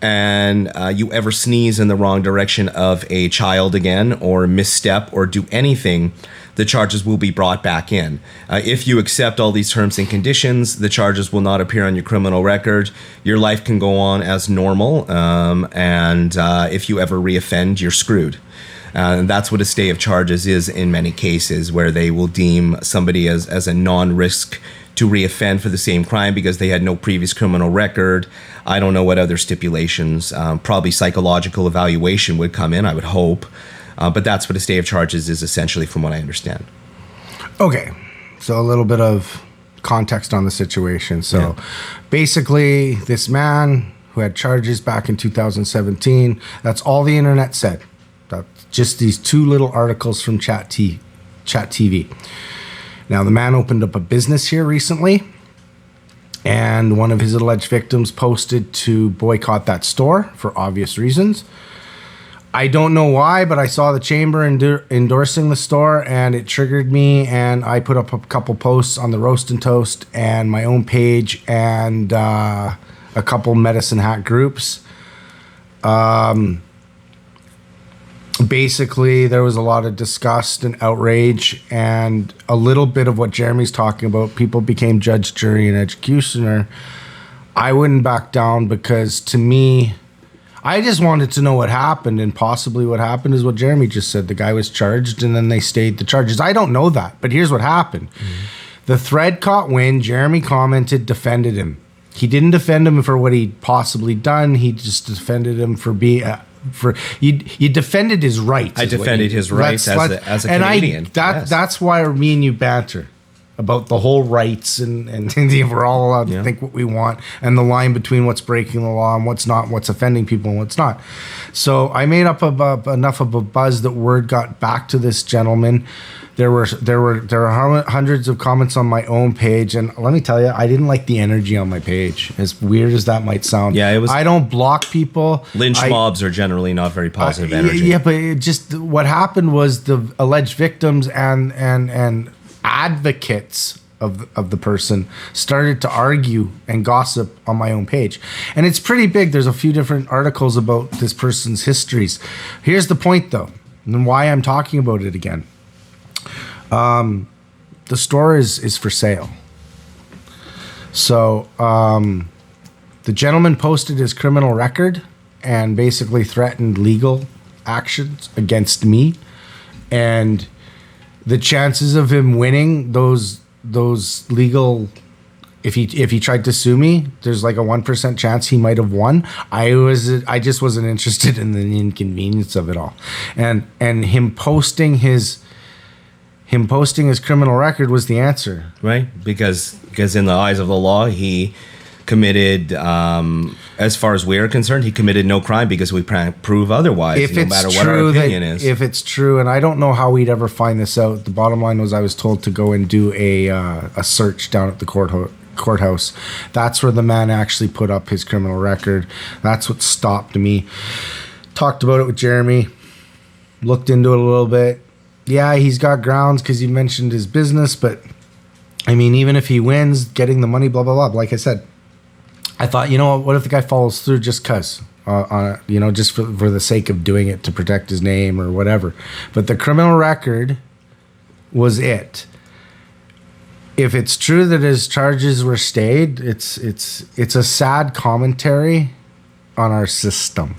and you ever sneeze in the wrong direction of a child again, or misstep, or do anything, the charges will be brought back in. If you accept all these terms and conditions, the charges will not appear on your criminal record. Your life can go on as normal, and if you ever reoffend, you're screwed. And that's what a stay of charges is in many cases, where they will deem somebody as a non-risk to reoffend for the same crime because they had no previous criminal record. I don't know what other stipulations. Probably psychological evaluation would come in, I would hope. But that's what a stay of charges is essentially, from what I understand. Okay, so a little bit of context on the situation. So basically, this man who had charges back in 2017. That's all the internet said. That's just these two little articles from Chat TV. Now, the man opened up a business here recently, and one of his alleged victims posted to boycott that store for obvious reasons. I don't know why, but I saw the chamber endorsing the store, and it triggered me, and I put up a couple posts on the Roast and Toast and my own page and a couple Medicine Hat groups. Basically, there was a lot of disgust and outrage and a little bit of what Jeremy's talking about. People became judge, jury, and executioner. I wouldn't back down because, to me, I just wanted to know what happened, and possibly what happened is what Jeremy just said. The guy was charged and then they stayed the charges. I don't know that, but here's what happened. The thread caught wind. Jeremy commented, defended him. He didn't defend him for what he'd possibly done. He just defended him for being... you defended his rights. I defended his rights as a Canadian. That's why me and you banter about the whole rights and we're all allowed to think what we want, and the line between what's breaking the law and what's not, what's offending people and what's not. So I made up enough of a buzz that word got back to this gentleman. There were hundreds of comments on my own page, and let me tell you, I didn't like the energy on my page. As weird as that might sound, it was. I don't block people. Lynch mobs are generally not very positive energy. Yeah, but it just what happened was the alleged victims and advocates of the person started to argue and gossip on my own page, and it's pretty big. There's a few different articles about this person's histories. Here's the point, though, and why I'm talking about it again. The store is for sale. So the gentleman posted his criminal record and basically threatened legal actions against me, and the chances of him winning those legal, if he tried to sue me, there's like a 1% chance he might have won. I just wasn't interested in the inconvenience of it all, and him posting his criminal record was the answer, right? Because in the eyes of the law, he committed, as far as we're concerned, he committed no crime because we prove otherwise, no matter what our opinion is. If it's true, and I don't know how we'd ever find this out. The bottom line was I was told to go and do a search down at the courthouse. That's where the man actually put up his criminal record. That's what stopped me. Talked about it with Jeremy. Looked into it a little bit. Yeah, he's got grounds because he mentioned his business, but I mean, even if he wins, getting the money, blah, blah, blah. Like I said, I thought, what if the guy follows through just because, just for the sake of doing it to protect his name or whatever. But the criminal record was it. If it's true that his charges were stayed, it's a sad commentary on our system.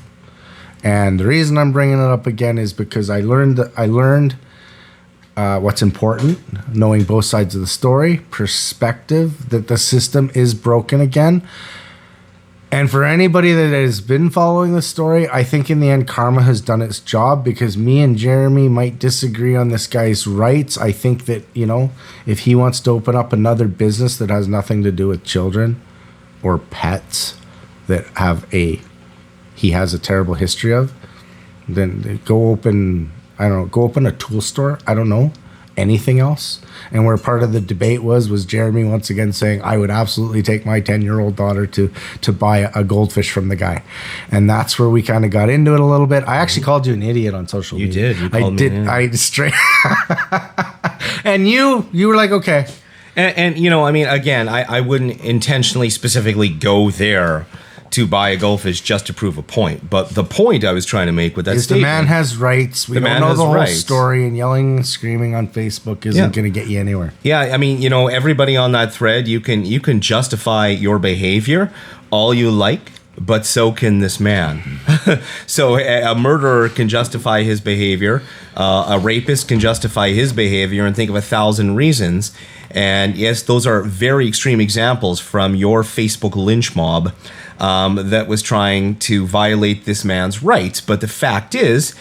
And the reason I'm bringing it up again is because I learned what's important, knowing both sides of the story, perspective, that the system is broken again. And for anybody that has been following the story, I think in the end, karma has done its job, because me and Jeremy might disagree on this guy's rights. I think that, if he wants to open up another business that has nothing to do with children or pets that he has a terrible history of, then go open a tool store. I don't know anything else. And where part of the debate was Jeremy once again saying, I would absolutely take my 10-year-old daughter to buy a goldfish from the guy. And that's where we kind of got into it a little bit. I actually called you an idiot on social media. You did. You called me. I straight. And you were like, okay. And again, I wouldn't intentionally specifically go there to buy a goldfish just to prove a point. But the point I was trying to make with that statement, the man has rights. We don't know the whole story, and yelling and screaming on Facebook isn't going to get you anywhere. Yeah, everybody on that thread, you can justify your behavior all you like, but so can this man. So a murderer can justify his behavior. A rapist can justify his behavior and think of 1,000 reasons. And yes, those are very extreme examples from your Facebook lynch mob that was trying to violate this man's rights. But the fact is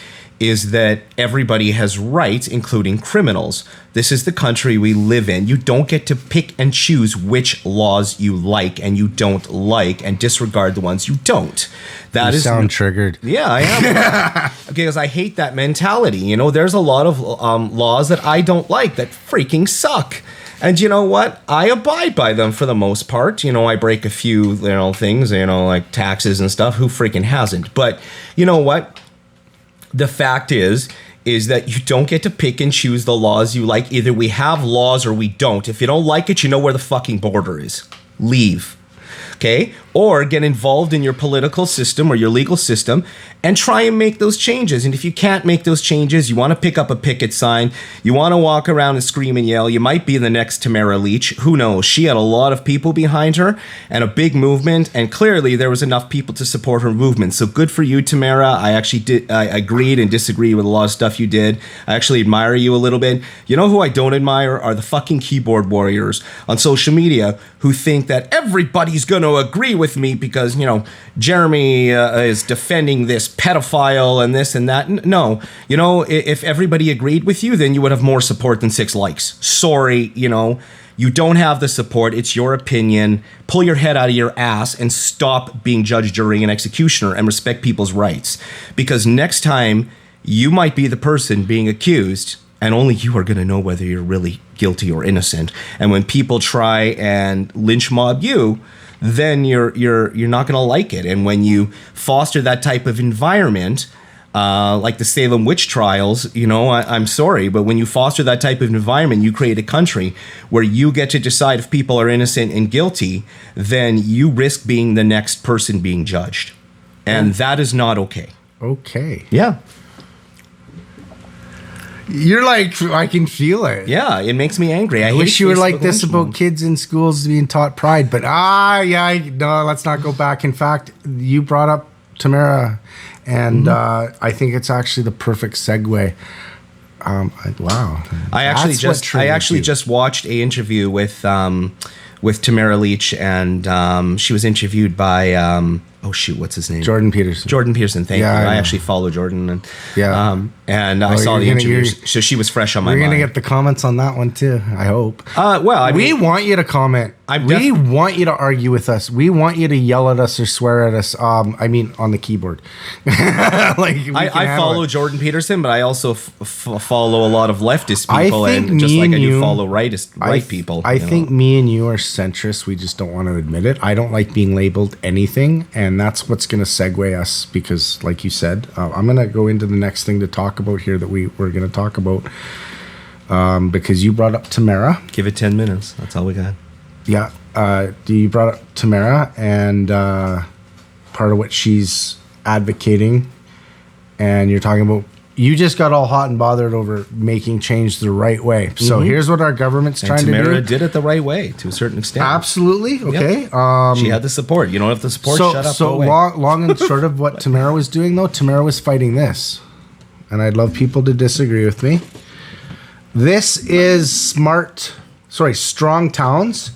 is that everybody has rights, including criminals. This is the country we live in. You don't get to pick and choose which laws you like and you don't like and disregard the ones you don't. You sound triggered. Yeah, I am. Because I hate that mentality. You know, there's a lot of laws that I don't like that freaking suck. And you know what? I abide by them for the most part. You know, I break a few, things, like taxes and stuff. Who freaking hasn't? But you know what? The fact is that you don't get to pick and choose the laws you like. Either we have laws or we don't. If you don't like it, you know where the fucking border is. Leave. Okay? Or get involved in your political system or your legal system and try and make those changes. And if you can't make those changes, you want to pick up a picket sign, you want to walk around and scream and yell, you might be the next Tamara Leach. Who knows? She had a lot of people behind her and a big movement, and clearly there was enough people to support her movement. So good for you, Tamara. I actually I agreed and disagreed with a lot of stuff you did. I actually admire you a little bit. You know who I don't admire are the fucking keyboard warriors on social media who think that everybody's going to agree with me because, Jeremy is defending this pedophile and this and that. No, if everybody agreed with you, then you would have more support than 6 likes. Sorry, you don't have the support. It's your opinion. Pull your head out of your ass and stop being judge, jury, and executioner and respect people's rights. Because next time you might be the person being accused and only you are going to know whether you're really guilty or innocent. And when people try and lynch mob you, then you're not going to like it. And when you foster that type of environment, like the Salem witch trials, I'm sorry, but when you foster that type of environment, you create a country where you get to decide if people are innocent and guilty, then you risk being the next person being judged. And that is not okay. Okay. Yeah. You're like, I can feel it. Yeah, it makes me angry. I wish you were like this about kids in schools being taught pride, but no, let's not go back. In fact, you brought up Tamara, and I think it's actually the perfect segue. Wow. I actually just watched an interview with Tamara Leach, and she was interviewed by what's his name? Jordan Peterson. Thank you. I actually follow Jordan, and I saw the interview. So she was fresh on my mind. We're gonna get the comments on that one too, I hope. We want you to comment. We want you to argue with us. We want you to yell at us or swear at us. On the keyboard. I follow Jordan Peterson, but I also follow a lot of leftist people, and just like I do follow right people. I think me and you are centrists. We just don't want to admit it. I don't like being labeled anything, and that's what's going to segue us because, like you said, I'm going to go into the next thing to talk about here that we're going to talk about because you brought up Tamara. Give it 10 minutes. That's all we got. Yeah. You brought up Tamara and part of what she's advocating, and you're talking about you just got all hot and bothered over making change the right way. So here's what our government's trying to do. Tamara did it the right way to a certain extent. Absolutely. Okay. Yep. She had the support. You don't have the support, shut up. So long and short of what Tamara was doing, though, Tamara was fighting this. And I'd love people to disagree with me. This is Strong Towns.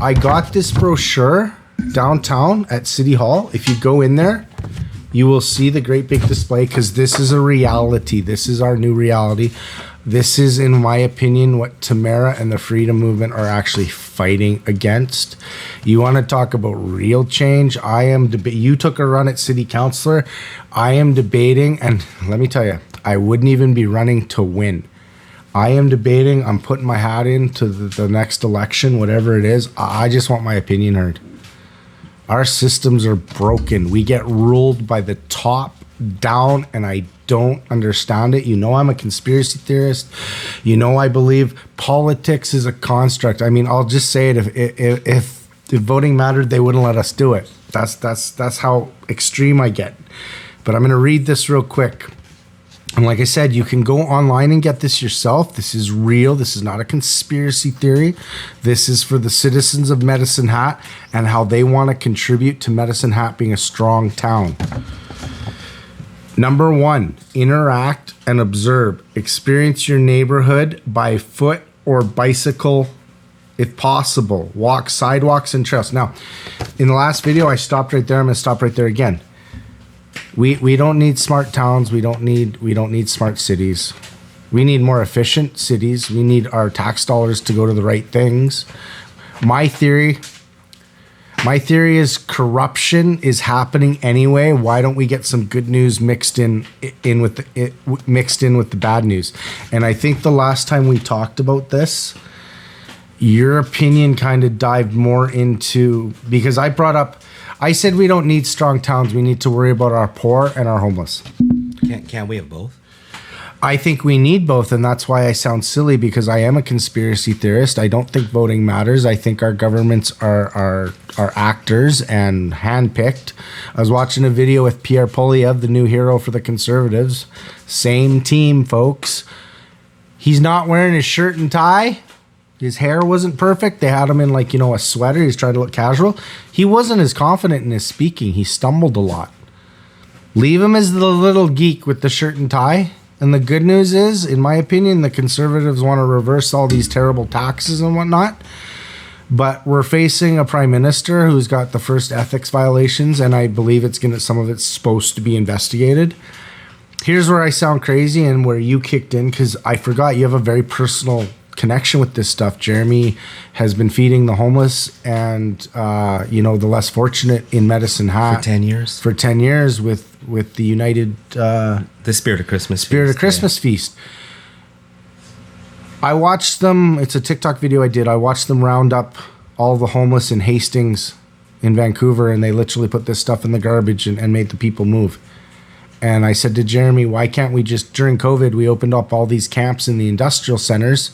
I got this brochure downtown at City Hall. If you go in there, you will see the great big display because this is a reality. This is our new reality. This is, in my opinion, what Tamara and the Freedom Movement are actually fighting against. You want to talk about real change? You took a run at city councilor. I am debating, and let me tell you, I wouldn't even be running to win. I am debating. I'm putting my hat in to the next election, whatever it is. I just want my opinion heard. Our systems are broken. We get ruled by the top down, and I don't understand it. I'm a conspiracy theorist. I believe politics is a construct. I'll just say it. If voting mattered, they wouldn't let us do it. That's how extreme I get. But I'm going to read this real quick. And like I said, you can go online and get this yourself. This is real. This is not a conspiracy theory. This is for the citizens of Medicine Hat and how they want to contribute to Medicine Hat being a strong town. Number 1, interact and observe. Experience your neighborhood by foot or bicycle if possible. Walk sidewalks and trails. Now, in the last video, I stopped right there. I'm going to stop right there again. We don't need smart towns. We don't need smart cities. We need more efficient cities. We need our tax dollars to go to the right things. My theory is corruption is happening anyway. Why don't we get some good news mixed in with the bad news? And I think the last time we talked about this, your opinion kind of dived more into, because I said we don't need strong towns. We need to worry about our poor and our homeless. Can't we have both? I think we need both, and that's why I sound silly, because I am a conspiracy theorist. I don't think voting matters. I think our governments are actors and handpicked. I was watching a video with Pierre Poilievre, the new hero for the Conservatives. Same team, folks. He's not wearing his shirt and tie. His hair wasn't perfect. They had him in a sweater. He's trying to look casual. He wasn't as confident in his speaking. He stumbled a lot. Leave him as the little geek with the shirt and tie. And the good news is, in my opinion, the Conservatives want to reverse all these terrible taxes and whatnot. But we're facing a prime minister who's got the first ethics violations, and I believe some of it's supposed to be investigated. Here's where I sound crazy and where you kicked in, because I forgot you have a very personal connection with this stuff. Jeremy has been feeding the homeless and the less fortunate in Medicine Hat for 10 years. For 10 years with the United the Spirit of Christmas Feast. I watched them. It's a TikTok video I did. I watched them round up all the homeless in Hastings in Vancouver, and they literally put this stuff in the garbage and made the people move. And I said to Jeremy, why can't we just, during COVID, we opened up all these camps in the industrial centers.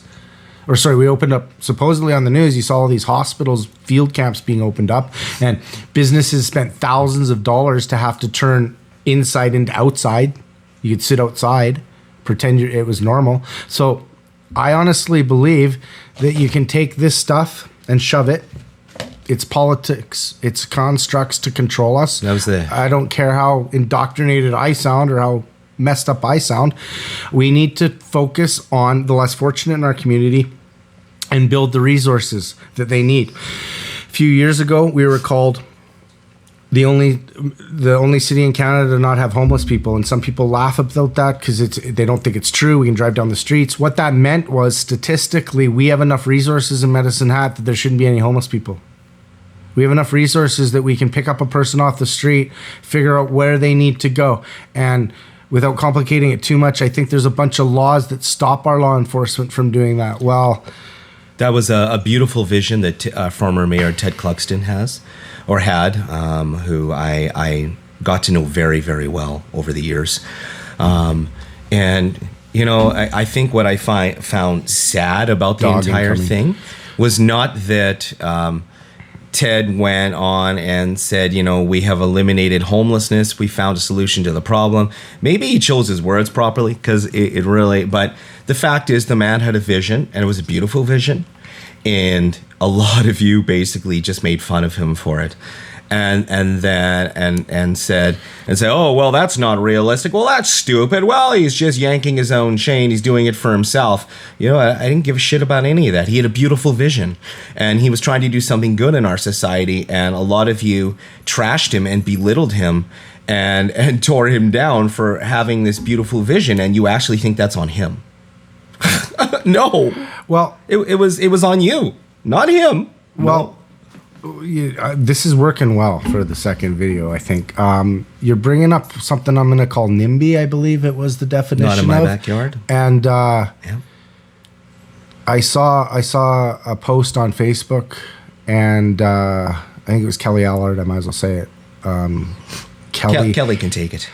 We opened up, supposedly on the news, you saw all these hospitals, field camps being opened up, and businesses spent thousands of dollars to have to turn inside into outside. You could sit outside, pretend it was normal. So I honestly believe that you can take this stuff and shove it. It's politics. It's constructs to control us. I don't care how indoctrinated I sound or how messed up I sound. We need to focus on the less fortunate in our community and build the resources that they need. A few years ago, we were called the only city in Canada to not have homeless people, and some people laugh about that because they don't think it's true. We can drive down the streets. What that meant was, statistically, we have enough resources in Medicine Hat that there shouldn't be any homeless people. We have enough resources that we can pick up a person off the street, figure out where they need to go, and without complicating it too much, I think there's a bunch of laws that stop our law enforcement from doing that. Well, that was a beautiful vision that former Mayor Ted Cluxton had, who I got to know very, very well over the years. I think what I found sad about the entire thing was not that Ted went on and said, we have eliminated homelessness. We found a solution to the problem. Maybe he chose his words properly, because it really, but the fact is the man had a vision, and it was a beautiful vision. And a lot of you basically just made fun of him for it. And said, oh, well, that's not realistic. Well, that's stupid. Well, he's just yanking his own chain. He's doing it for himself. I didn't give a shit about any of that. He had a beautiful vision, and he was trying to do something good in our society. And a lot of you trashed him and belittled him and tore him down for having this beautiful vision. And you actually think that's on him. No. Well, it was on you, not him. Well, this is working well for the second video, I think. You're bringing up something I'm going to call NIMBY, I believe it was the definition of. Not in my backyard. And yeah. I saw a post on Facebook, and I think it was Kelly Allard, I might as well say it. Kelly can take it.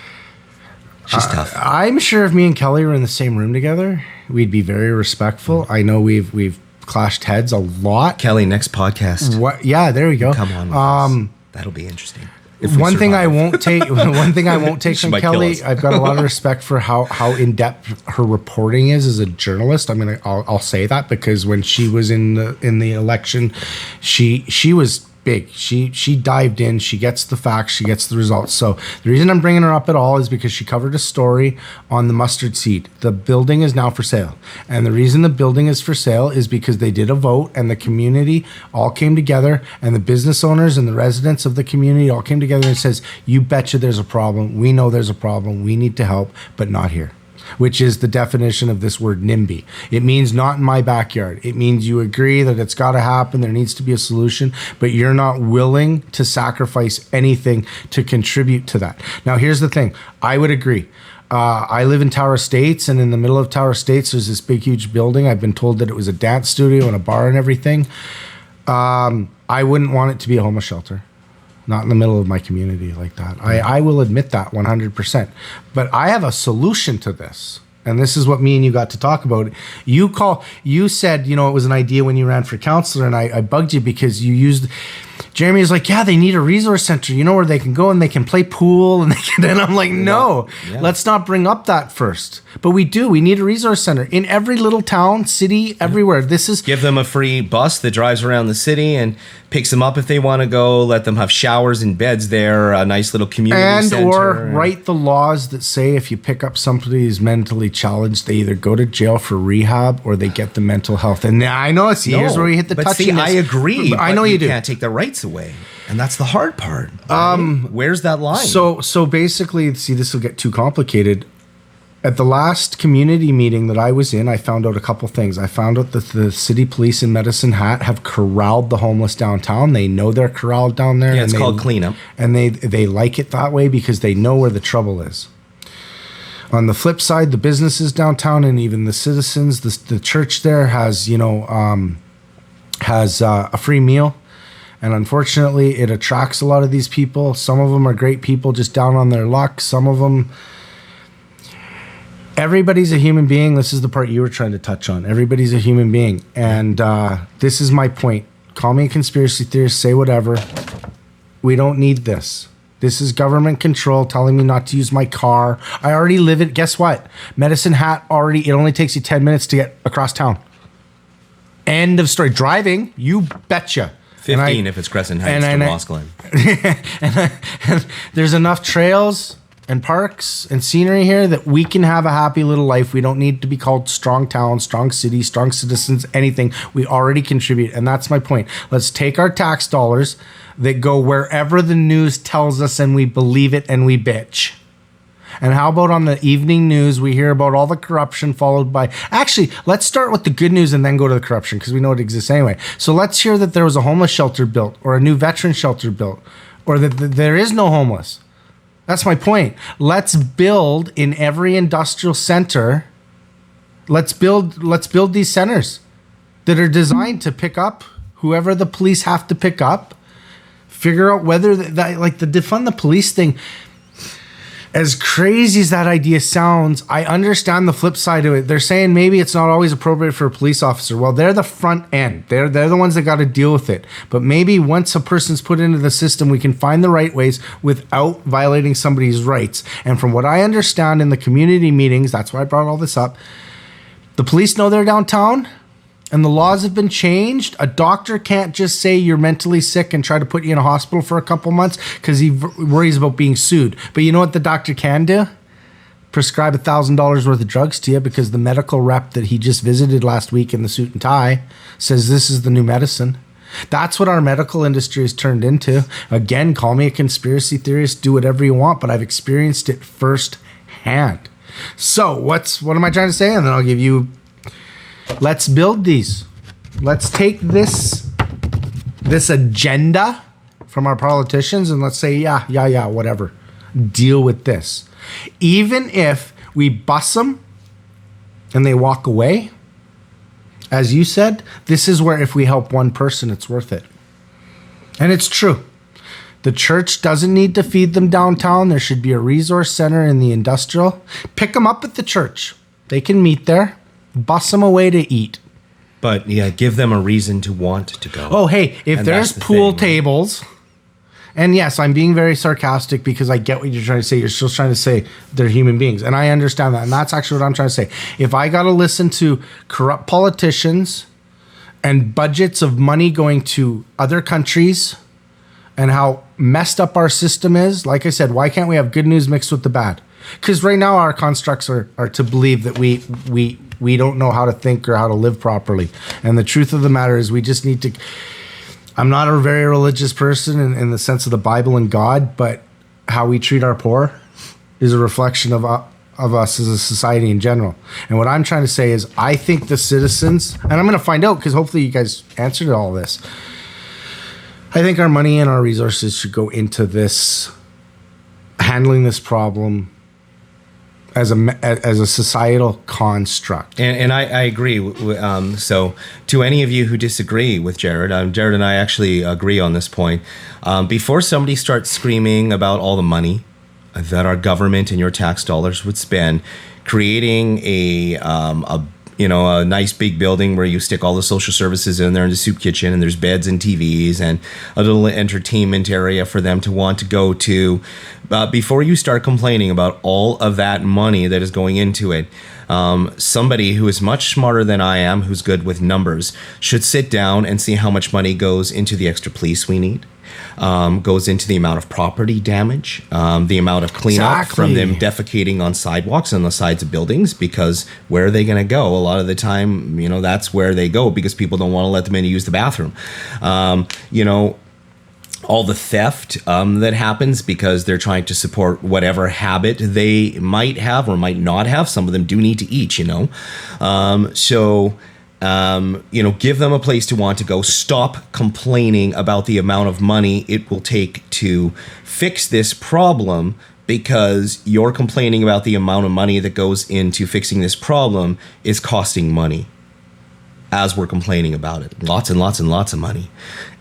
She's tough. I'm sure if me and Kelly were in the same room together, we'd be very respectful. I know we've clashed heads a lot. Kelly, next podcast. What? Yeah, there we go. Come on with us. That'll be interesting. One thing I won't take from Kelly, I've got a lot of respect for how in depth her reporting is as a journalist. I'll say that, because when she was in the election, she was big. She dived in. She gets the facts. She gets the results. So the reason I'm bringing her up at all is because she covered a story on the mustard seed. The building is now for sale. And the reason the building is for sale is because they did a vote and the community all came together, and the business owners and the residents of the community all came together and says, you betcha there's a problem. We know there's a problem. We need to help, but not here. Which is the definition of this word NIMBY. It means not in my backyard. It means you agree that it's got to happen, there needs to be a solution, but you're not willing to sacrifice anything to contribute to that. Now, here's the thing. I would agree. I live in Tower Estates, and in the middle of Tower Estates, there's this big, huge building. I've been told that it was a dance studio and a bar and everything. I wouldn't want it to be a homeless shelter. Not in the middle of my community like that. I will admit that 100%. But I have a solution to this. And this is what me and you got to talk about. You said, it was an idea when you ran for councillor, and I bugged you because you used... Jeremy was like, yeah, they need a resource center, where they can go and they can play pool. And I'm like, no, let's not bring up that first. But we need a resource center in every little town, city, everywhere. Give them a free bus that drives around the city and picks them up if they want to go. Let them have showers and beds there, a nice little community center. Or write the laws that say if you pick up somebody who's mentally challenged, they either go to jail for rehab or they get the mental health. And I know here's where we hit the touchiness. I agree. I know you do. Can't take the rights away, and that's the hard part. Where's that line? So basically, this will get too complicated. At the last community meeting that I was in, I found out a couple things. I found out that the city police in Medicine Hat have corralled the homeless downtown. They know they're corralled down there. Yeah, it's called cleanup. And they like it that way because they know where the trouble is. On the flip side, the businesses downtown and even the citizens, the church there has a free meal. And unfortunately, it attracts a lot of these people. Some of them are great people just down on their luck. Some of them... Everybody's a human being. This is the part you were trying to touch on. Everybody's a human being. And this is my point. Call me a conspiracy theorist, say whatever. We don't need this. This is government control telling me not to use my car. I already live it. Guess what? Medicine Hat it only takes you 10 minutes to get across town. End of story. Driving, you betcha. 15 if it's Crescent Heights to Ross Glen. and there's enough trails and parks and scenery here that we can have a happy little life. We don't need to be called strong town, strong city, strong citizens, anything. We already contribute. And that's my point. Let's take our tax dollars that go wherever the news tells us and we believe it and we bitch. And how about on the evening news, we hear about all the corruption followed by... Actually, let's start with the good news and then go to the corruption because we know it exists anyway. So let's hear that there was a homeless shelter built or a new veteran shelter built or that there is no homeless. That's my point. Let's build in every industrial center. Let's build these centers that are designed to pick up whoever the police have to pick up. Figure out whether like the defund the police thing. As crazy as that idea sounds, I understand the flip side of it. They're saying maybe it's not always appropriate for a police officer. Well, they're the front end. They're the ones that got to deal with it. But maybe once a person's put into the system, we can find the right ways without violating somebody's rights. And from what I understand in the community meetings, that's why I brought all this up, the police know they're downtown and the laws have been changed. A doctor can't just say you're mentally sick and try to put you in a hospital for a couple months because he worries about being sued. But you know what the doctor can do? Prescribe $1,000 worth of drugs to you because the medical rep that he just visited last week in the suit and tie says this is the new medicine. That's what our medical industry has turned into. Again, call me a conspiracy theorist, do whatever you want, but I've experienced it firsthand. So what am I trying to say? And then I'll give you... Let's build these. Let's take this agenda from our politicians and let's say, yeah, whatever. Deal with this. Even if we bus them and they walk away, as you said, this is where if we help one person, it's worth it. And it's true. The church doesn't need to feed them downtown. There should be a resource center in the industrial. Pick them up at the church. They can meet there. Bus them away to eat. But yeah, give them a reason to want to go. Oh, hey, if there's pool tables, and yes, I'm being very sarcastic because I get what you're trying to say. You're still trying to say they're human beings, and I understand that. And that's actually what I'm trying to say. If I got to listen to corrupt politicians and budgets of money going to other countries and how messed up our system is. Like I said, why can't we have good news mixed with the bad? Because right now our constructs are to believe that we don't know how to think or how to live properly. And the truth of the matter is we just need to... I'm not a very religious person in the sense of the Bible and God, but how we treat our poor is a reflection of us as a society in general. And what I'm trying to say is I think the citizens, and I'm going to find out because hopefully you guys answered all this. I think our money and our resources should go into this, handling this problem as a societal construct. And I agree. So to any of you who disagree with Jared, Jared and I actually agree on this point. Before somebody starts screaming about all the money that our government and your tax dollars would spend creating a nice big building where you stick all the social services in there in the soup kitchen and there's beds and TVs and a little entertainment area for them to want to go to. Before you start complaining about all of that money that is going into it, somebody who is much smarter than I am, who's good with numbers, should sit down and see how much money goes into the extra police we need. Goes into the amount of property damage, the amount of cleanup from them defecating on sidewalks and the sides of buildings, because where are they going to go? A lot of the time, that's where they go because people don't want to let them in to use the bathroom. All the theft that happens because they're trying to support whatever habit they might have or might not have. Some of them do need to eat, give them a place to want to go. Stop complaining about the amount of money it will take to fix this problem, because you're complaining about the amount of money that goes into fixing this problem is costing money as we're complaining about it. Lots and lots and lots of money.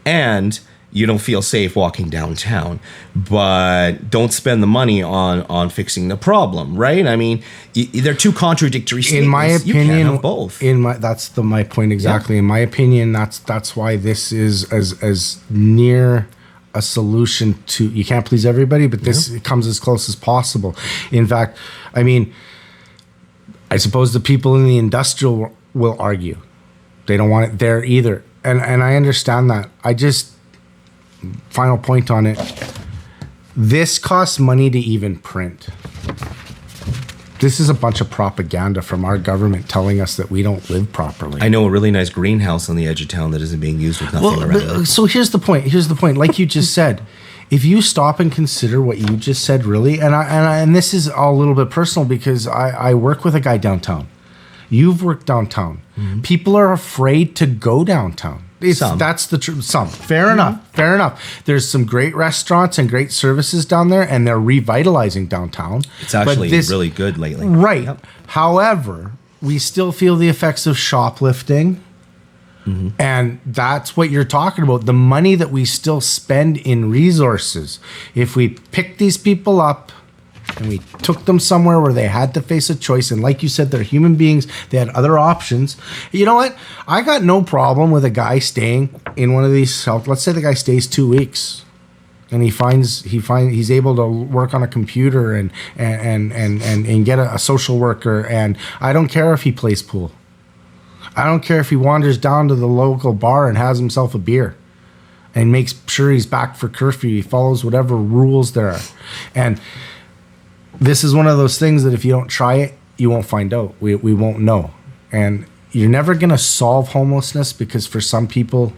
And you don't feel safe walking downtown, but don't spend the money on fixing the problem, right? I mean, they're two contradictory statements. In my opinion, you can't have both. That's my point exactly. Yeah. In my opinion, that's why this is as near a solution to. You can't please everybody, but this comes as close as possible. In fact, I mean, I suppose the people in the industrial will argue they don't want it there either, and I understand that. I just. Final point on it. This costs money to even print. This is a bunch of propaganda from our government telling us that we don't live properly. I know a really nice greenhouse on the edge of town that isn't being used with nothing around it. So here's the point. Like you just said, if you stop and consider what you just said, really, and this is all a little bit personal because I work with a guy downtown. You've worked downtown. Mm-hmm. People are afraid to go downtown. That's the truth. Some. Fair enough. There's some great restaurants and great services down there, and they're revitalizing downtown. It's actually really good lately. Right. Yep. However, we still feel the effects of shoplifting. Mm-hmm. And that's what you're talking about. The money that we still spend in resources. If we pick these people up and we took them somewhere where they had to face a choice, and like you said, they're human beings, they had other options. You know what? I got no problem with a guy staying in one of these let's say the guy stays 2 weeks and he's able to work on a computer and get a social worker, and I don't care if he plays pool. I don't care if he wanders down to the local bar and has himself a beer and makes sure he's back for curfew. He follows whatever rules there are. And this is one of those things that if you don't try it, you won't find out. We won't know. And you're never going to solve homelessness because for some people,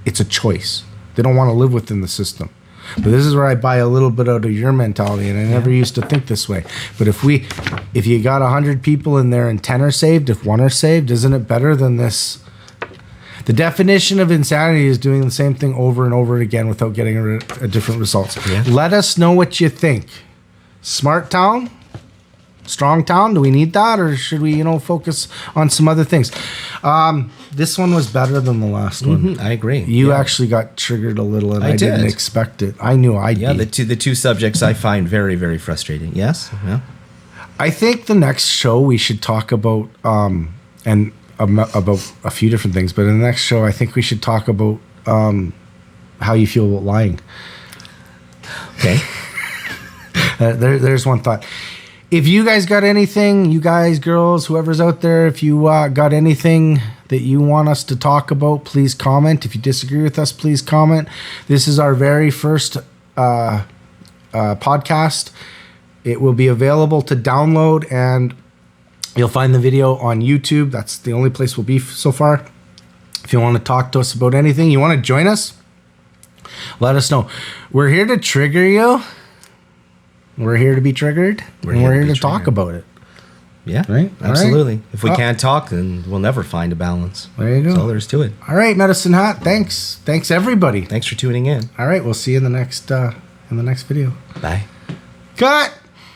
it's a choice. They don't want to live within the system. But this is where I buy a little bit out of your mentality, and I never used to think this way. But if you got 100 people in there and 10 are saved, if 1 are saved, isn't it better than this? The definition of insanity is doing the same thing over and over again without getting a different results. Yeah. Let us know what you think. Smart town? Strong town? Do we need that, or should we, focus on some other things? This one was better than the last one. I agree. You actually got triggered a little, and I didn't expect it. I knew I'd be. Yeah, the two subjects I find very, very frustrating. Yes? Yeah. I think the next show we should talk about, about a few different things, but in the next show I think we should talk about how you feel about lying. Okay. There's one thought. If you guys got anything, you guys, girls, whoever's out there, if you got anything that you want us to talk about, please comment. If you disagree with us, please comment. This is our very first podcast. It will be available to download, and you'll find the video on YouTube. That's the only place we'll be so far. If you want to talk to us about anything, you want to join us, let us know. We're here to trigger you. We're here to be triggered. We're here to talk about it. Yeah, right? Absolutely. Right. If we can't talk, then we'll never find a balance. There you go. That's all there is to it. All right, Medicine Hat. Thanks, everybody. Thanks for tuning in. All right, we'll see you in the next video. Bye. Cut.